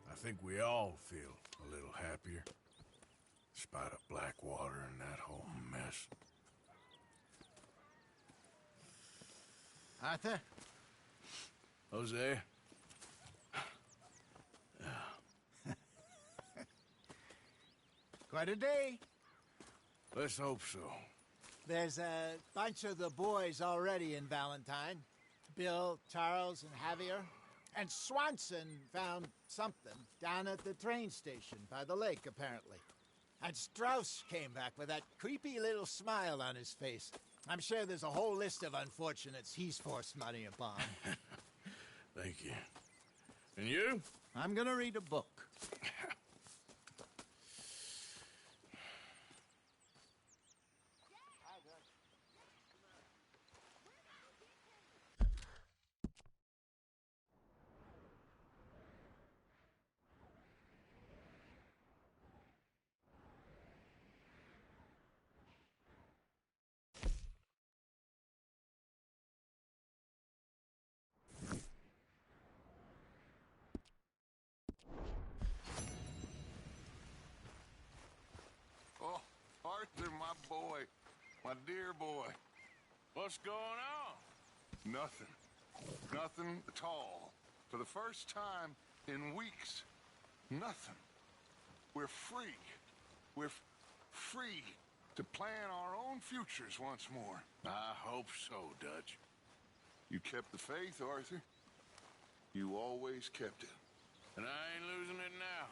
I think we all feel a little happier, in spite of Blackwater and that whole mess. Arthur? Jose? Quite a day. Let's hope so. There's a bunch of the boys already in Valentine. Bill, Charles, and Javier. And Swanson found something down at the train station by the lake, apparently. And Strauss came back with that creepy little smile on his face. I'm sure there's a whole list of unfortunates he's forced money upon. Thank you. And you? I'm gonna read a book. Oh, Arthur, my boy. My dear boy. What's going on? Nothing. Nothing at all. For the first time in weeks. Nothing. We're free. We're free to plan our own futures once more. I hope so, Dutch. You kept the faith, Arthur. You always kept it. And I ain't losing it now.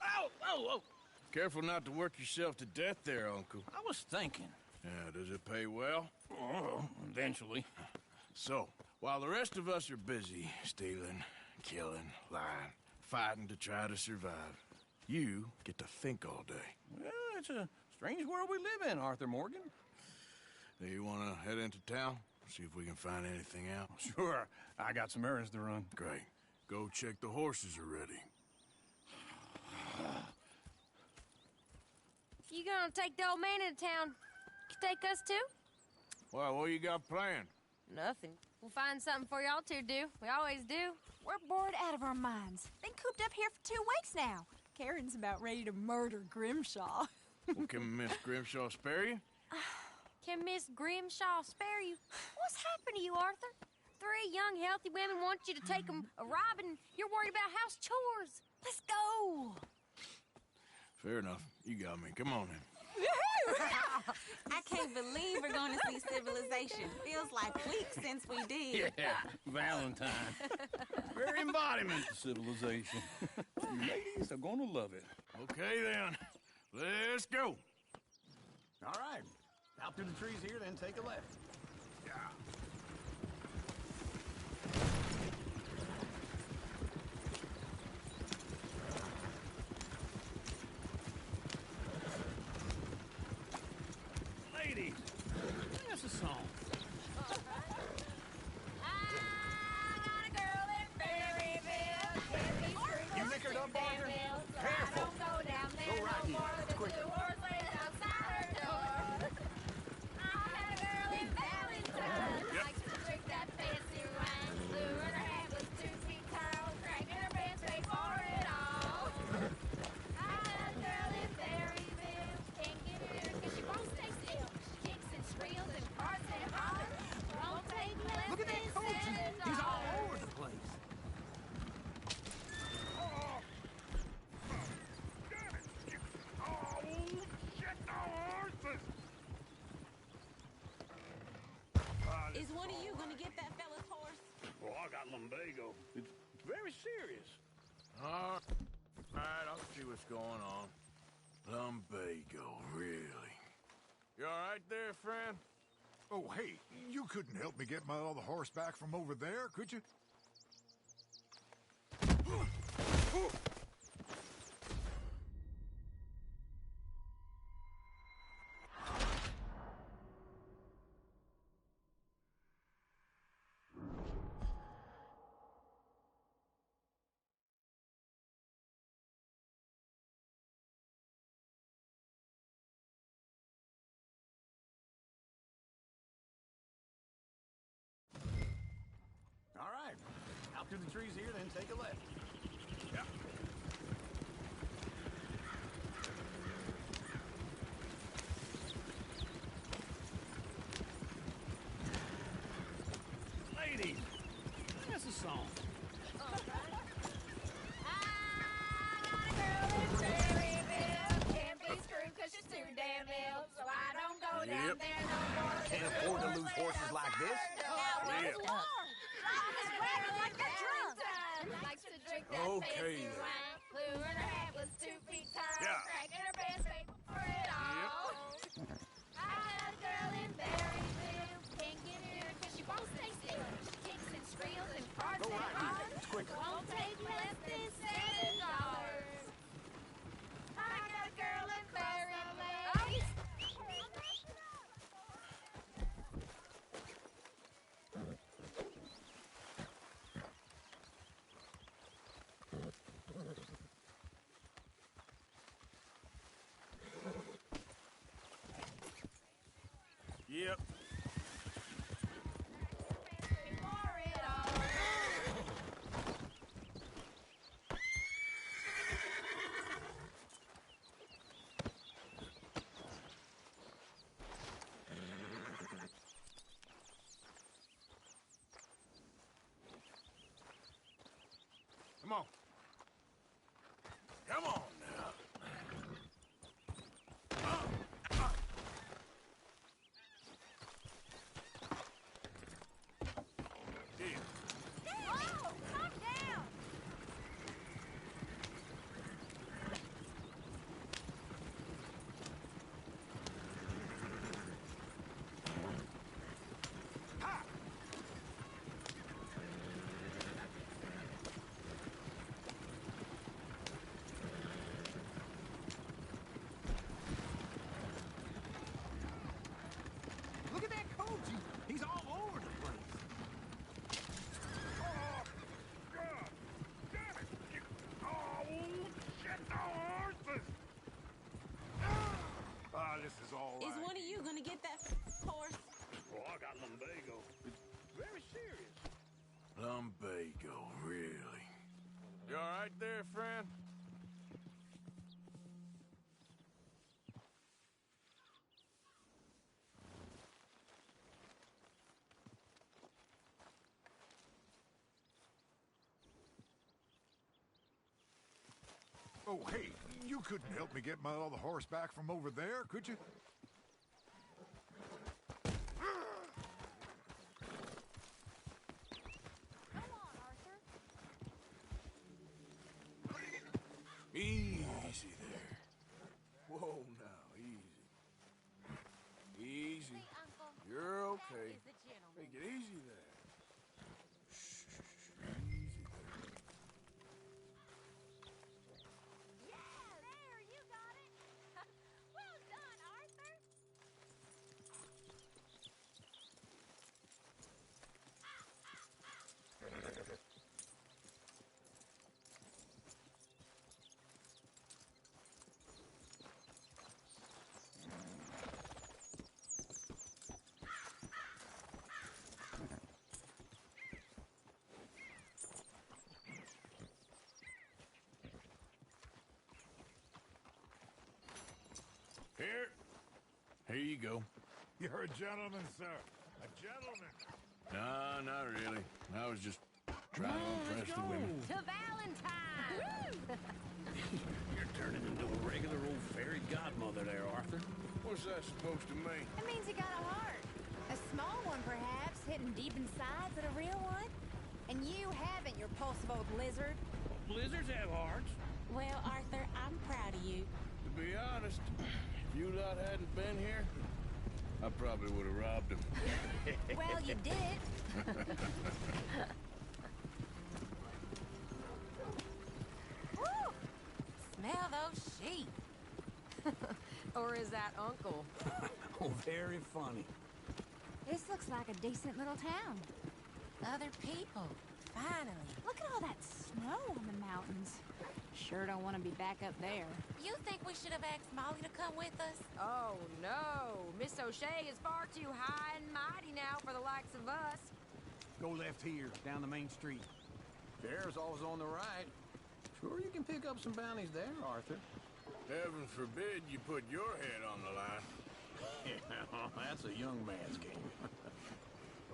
Ow! Whoa, whoa! Careful not to work yourself to death there, Uncle. I was thinking. Yeah, does it pay well? Oh, eventually. So, while the rest of us are busy stealing, killing, lying, fighting to try to survive, you get to think all day. Well, it's a strange world we live in, Arthur Morgan. Do you want to head into town? See if we can find anything out? Sure. I got some errands to run. Great. Go check the horses are ready. You gonna take the old man into town? You take us too? Well, what you got planned? Nothing. We'll find something for y'all to do. We always do. We're bored out of our minds. Been cooped up here for 2 weeks now. Karen's about ready to murder Grimshaw. Well, can Miss Grimshaw spare you? Can Miss Grimshaw spare you? What's happened to you, Arthur? 3 young, healthy women want you to take them a robbing. You're worried about house chores. Let's go. Fair enough. You got me. Come on in. I can't believe we're going to see civilization. Feels like weeks since we did. Yeah, Valentine. Very embodiment of civilization. You ladies are gonna love it. Okay, then. Let's go. All right. Out through the trees here, then take a left. Yeah. Ladies, sing us a song. You nickered up, Arthur? Careful. Go right here. Quick. Look at that coach. He's all over the place. Is one of you gonna get that fella's horse? Oh, I got lumbago. It's very serious. All right, I'll see what's going on. Lumbago, really? You all right there, friend? Oh, hey, you couldn't help me get my other horse back from over there, could you? All right. Out through the trees here, then take a left. Yeah. Ladies, sing us a song. Yep. like this. Okay, then. Yeah. Go right. It's quicker. Won't take less than $7. I got a girl in Berry. Yep. Come on. Come on now. Here. Whoa! Calm down! Look at that coach. He's all over the place. God damn it! Oh, shit! Oh, horses! Ah, this is all right. Is one of you gonna get that horse? Oh, I got lumbago. It's very serious. Lumbago, really? You all right there, friend? Oh, hey, you couldn't help me get my other horse back from over there, could you? Easy there. Whoa, now, easy. Easy. You're okay. Take it easy there. Shh, easy there. Yeah, there, you got it. Well done, Arthur. Here. Here you go. You're a gentleman, sir. A gentleman. No, not really. I was just trying to impress the women. To Valentine! You're turning into a regular old fairy godmother there, Arthur. What's that supposed to mean? It means you got a heart. A small one, perhaps, hidden deep inside, but a real one. And you haven't, you repulsive old lizard. Blizzards have hearts. Well, Arthur, I'm proud of you. To be honest, if you lot hadn't been here, I probably would have robbed him. Well, you did. Woo! Smell those sheep. Or is that Uncle? Oh, very funny. This looks like a decent little town. Other people. Finally. Look at all that snow on the mountains. Sure don't want to be back up there. You think we should have asked Molly to come with us? Oh, no. Miss O'Shea is far too high and mighty now for the likes of us. Go left here, down the main street. Fair's always on the right. Sure you can pick up some bounties there, Arthur. Heaven forbid you put your head on the line. Yeah, that's a young man's game.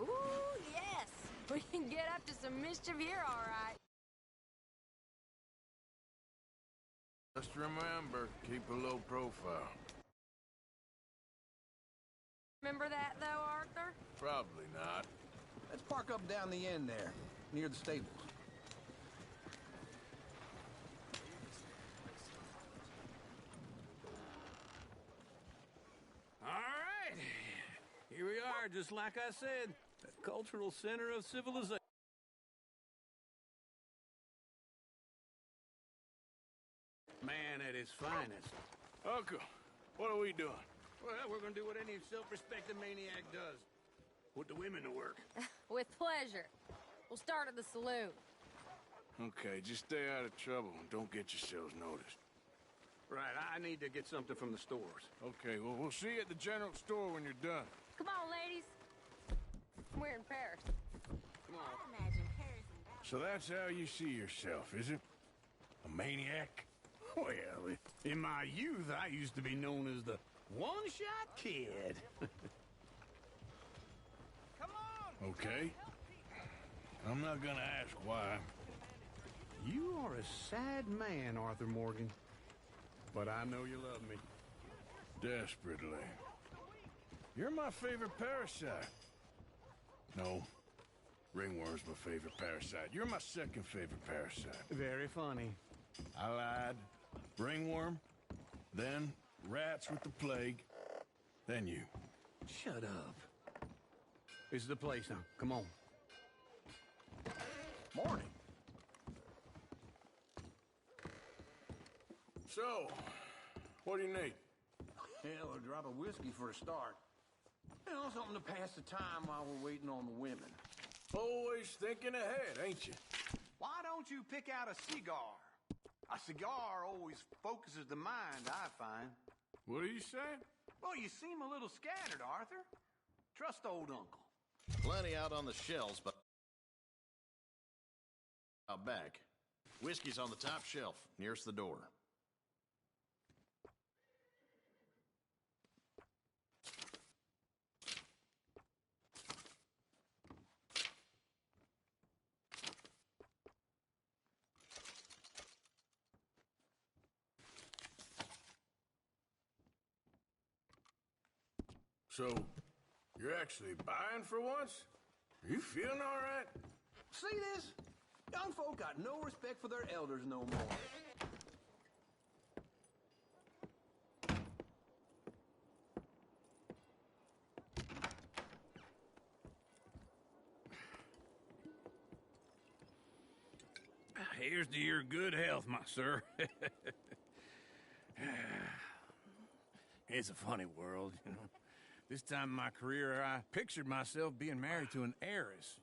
Ooh, yes. We can get up to some mischief here, all right. Just remember, keep a low profile. Remember that, though, Arthur? Probably not. Let's park up down the end there, near the stables. All right. Here we are, just like I said. The cultural center of civilization. Man at his finest. Uncle, what are we doing? Well, we're gonna do what any self-respecting maniac does. Put the women to work. With pleasure. We'll start at the saloon. Okay, just stay out of trouble and don't get yourselves noticed. Right, I need to get something from the stores. Okay, well, we'll see you at the general store when you're done. Come on, ladies. We're in Paris. Come on. Imagine Paris and back. So that's how you see yourself, is it? A maniac? Well, in my youth, I used to be known as the one-shot kid. Come on! Okay. I'm not gonna ask why. You are a sad man, Arthur Morgan. But I know you love me. Desperately. You're my favorite parasite. No. Ringworm's my favorite parasite. You're my second favorite parasite. Very funny. I lied. Ringworm, then rats with the plague, then you. Shut up. This is the place now. Come on. Morning. So, what do you need? Hell, a drop of whiskey for a start. You know, something to pass the time while we're waiting on the women. Always thinking ahead, ain't you? Why don't you pick out a cigar? A cigar always focuses the mind, I find. What are you saying? Well, you seem a little scattered, Arthur. Trust old uncle. Plenty out on the shelves, but out back. Whiskey's on the top shelf, nearest the door. So, you're actually buying for once? Are you feeling all right? See this? Young folk got no respect for their elders no more. Here's to your good health, my sir. It's a funny world, you know. This time in my career, I pictured myself being married to an heiress.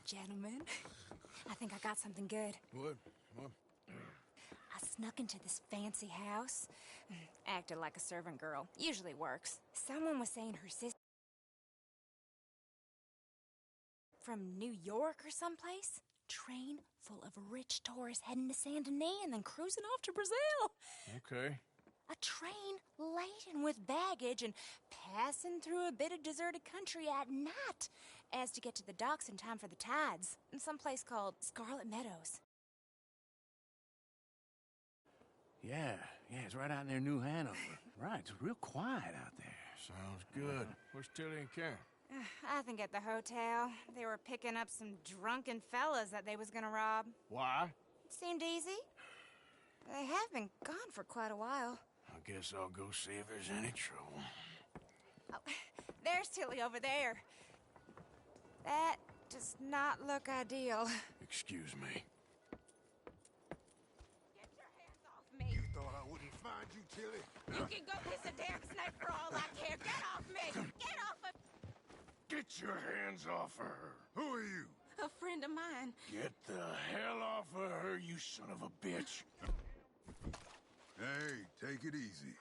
Gentlemen, I think I got something good. What? I snuck into this fancy house, acted like a servant girl. Usually works. Someone was saying her sister from New York or someplace. Train full of rich tourists heading to Saint Denis and then cruising off to Brazil. Okay. A train laden with baggage and passing through a bit of deserted country at night as to get to the docks in time for the tides in some place called Scarlet Meadows. Yeah, it's right out near New Hanover. Right, it's real quiet out there. Sounds good. Where's Tilly and Karen? I think at the hotel. They were picking up some drunken fellas that they was gonna rob. Why? Seemed easy. They have been gone for quite a while. I guess I'll go see if there's any trouble. Oh, there's Tilly over there. That does not look ideal. Excuse me. Get your hands off me. You thought I wouldn't find you, Tilly? You can go kiss a damn snake for all I care. Get off me! Get off of... Get your hands off of her. Who are you? A friend of mine. Get the hell off of her, you son of a bitch. Hey, take it easy.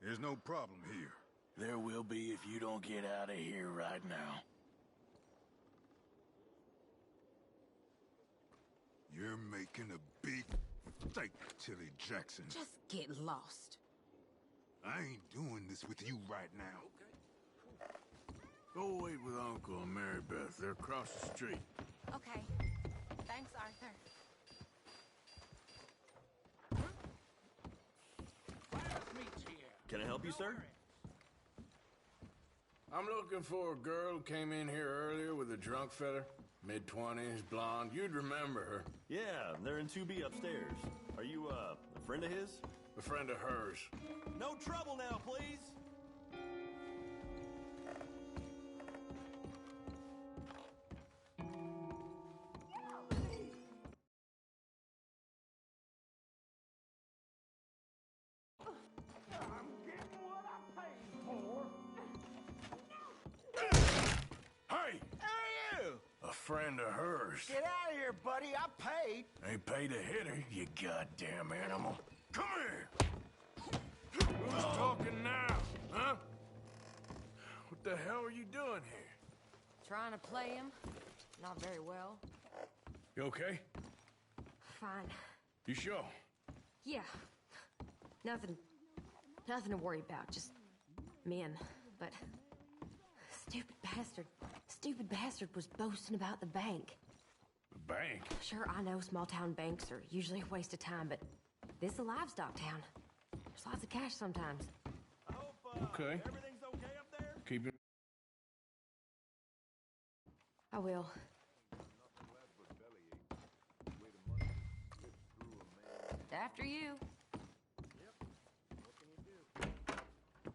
There's no problem here. There will be if you don't get out of here right now. You're making a big mistake, Tilly Jackson. Just get lost. I ain't doing this with you right now. Go wait with Uncle and Mary Beth. They're across the street. Okay. Thanks, Arthur. Can I help you, sir? I'm looking for a girl who came in here earlier with a drunk fella. Mid-20s, blonde. You'd remember her. Yeah, they're in 2B upstairs. Are you, a friend of his? A friend of hers. No trouble now, please! Hey! Who are you? A friend of hers. Get out of here, buddy. I paid. Ain't paid to hit her, you goddamn animal. Come here! Who's talking now, huh? What the hell are you doing here? Trying to play him. Not very well. You okay? Fine. You sure? Yeah. Nothing to worry about. Just men. But stupid bastard was boasting about the bank. The bank? Sure, I know small town banks are usually a waste of time, but this is a livestock town. There's lots of cash sometimes. I hope, Okay. everything's okay up there? Keep it. I will. After you.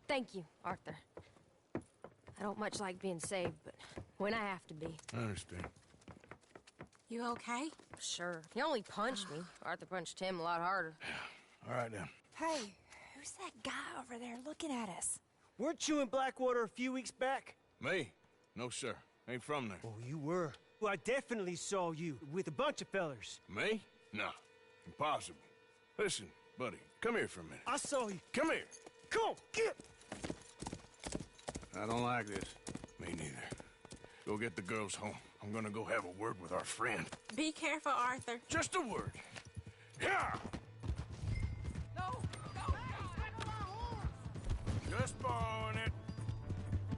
Thank you, Arthur. I don't much like being saved, but when I have to be. I understand. You okay? Sure. He only punched me. Arthur punched him a lot harder. All right, then. Hey, who's that guy over there looking at us? Weren't you in Blackwater a few weeks back? Me? No, sir. Ain't from there. Oh, you were. Well, I definitely saw you with a bunch of fellers. Me? No. Impossible. Listen, buddy, come here for a minute. I saw you. Come here. Come on, get! I don't like this. Me neither. Go get the girls home. I'm gonna go have a word with our friend. Be careful, Arthur. Just a word. Yeah! No! Just borrowing it.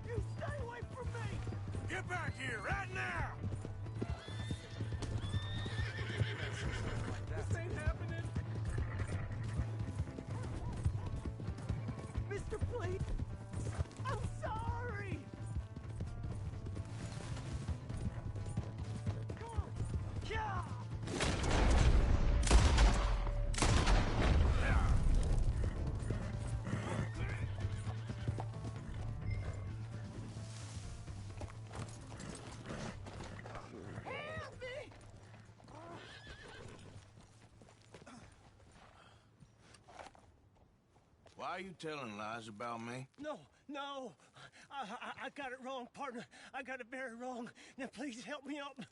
You stay away from me! Get back here right now! This ain't happening! Mr. Please! I'm sorry! Come on! Yeah! Help me! Why are you telling lies about me? No. I got it wrong, partner. I got it very wrong. Now, please help me up.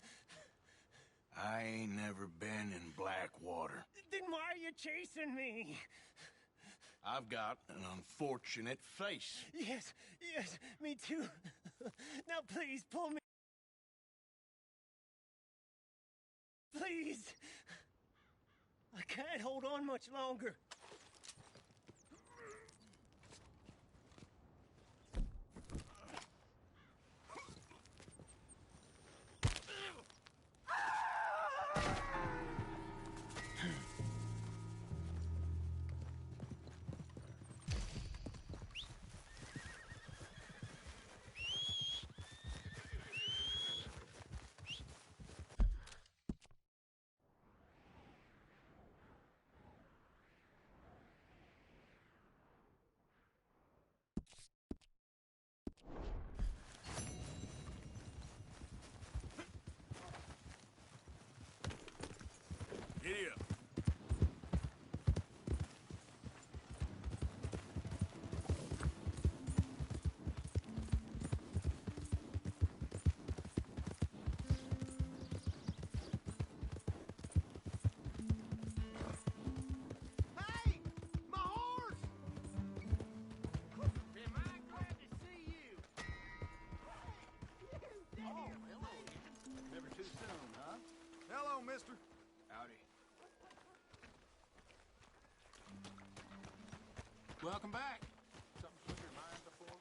I ain't never been in Blackwater. Then why are you chasing me? I've got an unfortunate face. Yes, me too. Now, please, pull me. Please. I can't hold on much longer. Giddy up. Hey! My horse! Am I glad to see you? Oh, hello. Never too soon, huh? Hello, mister. Howdy. Welcome back. Something put your mind before?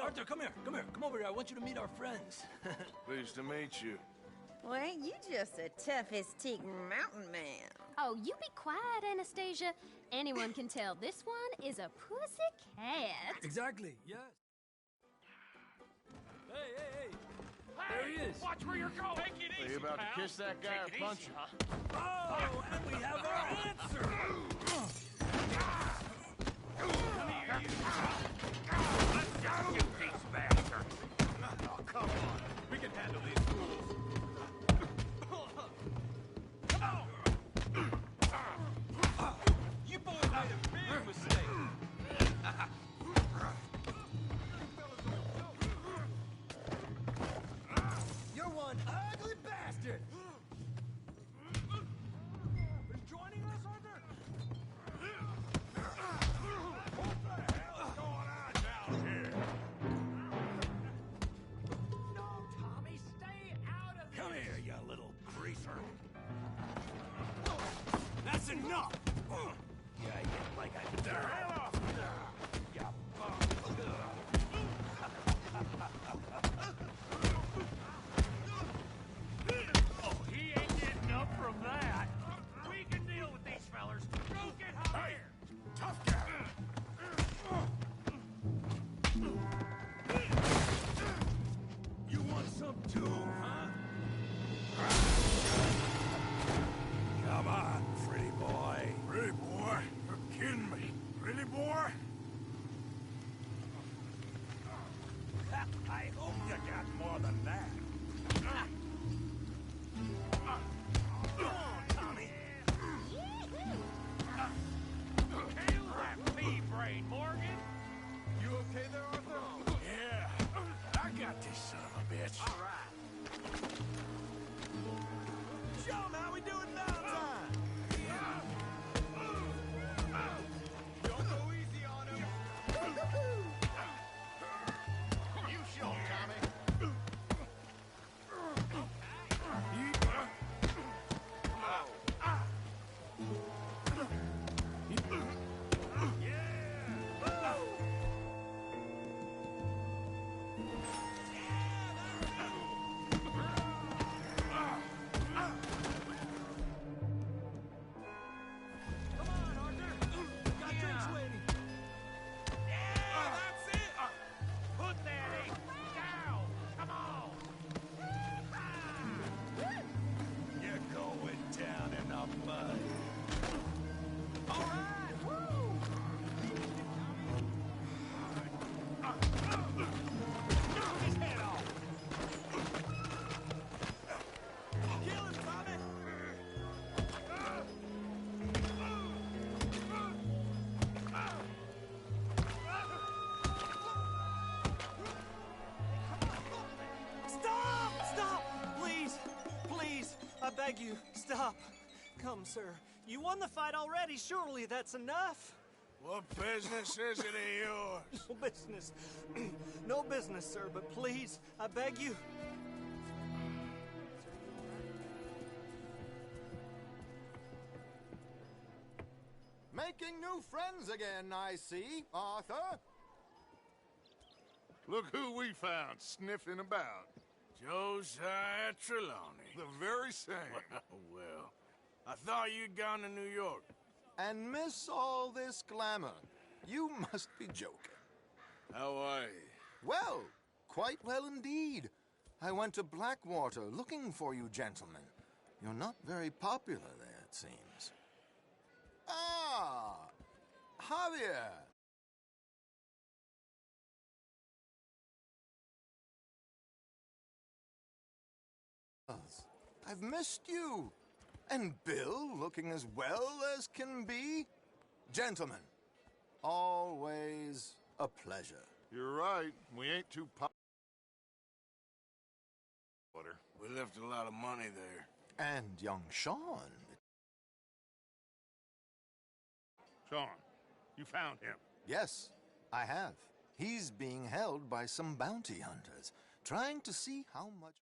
Arthur, come here. Come over here. I want you to meet our friends. Pleased to meet you. Well, ain't you just the toughest teak mountain man? Oh, you be quiet, Anastasia. Anyone can tell this one is a pussy cat. Exactly, yes. Hey! There he is. Watch where you're going. Take it easy, Are you about pal. to kiss that guy or punch him? Oh, and we have our answer. You piece bastard. Oh, come on. We can handle these fools. Come on. You boys made a big mistake. You're one ugly bastard. Joining us, Arthur? What the hell is going on down here? No, Tommy, stay out of this. Come here, you little greaser. That's enough! Yeah, like I did. Hell off! Oh, he ain't getting up from that. We can deal with these fellers. Go get out here. Tough guy! You want some too, huh? Come on, pretty boy. Pretty boy? You're kidding me. Pretty boy? I hope you got more than that. Come on, Tommy. Kill that pea brain, Morgan. You okay there, Arthur? Yeah, I got this son of a bitch. All right. Show 'em how we do it downtown. Don't go easy on him. You show 'em, Tommy. Come on, Arthur. Got drinks waiting. Yeah, that's it. Put that ape down. Come on. You're going down in the mud. All right. Woo. Knock his head off. Kill him, Tommy. Stop! Please, I beg you, stop. Come, sir. You won the fight already. Surely that's enough. What business is it of yours? No business. No business, sir, but please, I beg you. Making new friends again, I see, Arthur. Look who we found sniffing about. Josiah Trelawney. The very same. Well, I thought you'd gone to New York. And miss all this glamour. You must be joking. How are you? Well, quite well indeed. I went to Blackwater looking for you gentlemen. You're not very popular there, it seems. Ah, Javier. I've missed you. And Bill looking as well as can be. Gentlemen, always a pleasure. You're right. We ain't too water. We left a lot of money there. And young Sean. Sean, you found him. Yes, I have. He's being held by some bounty hunters, trying to see how much...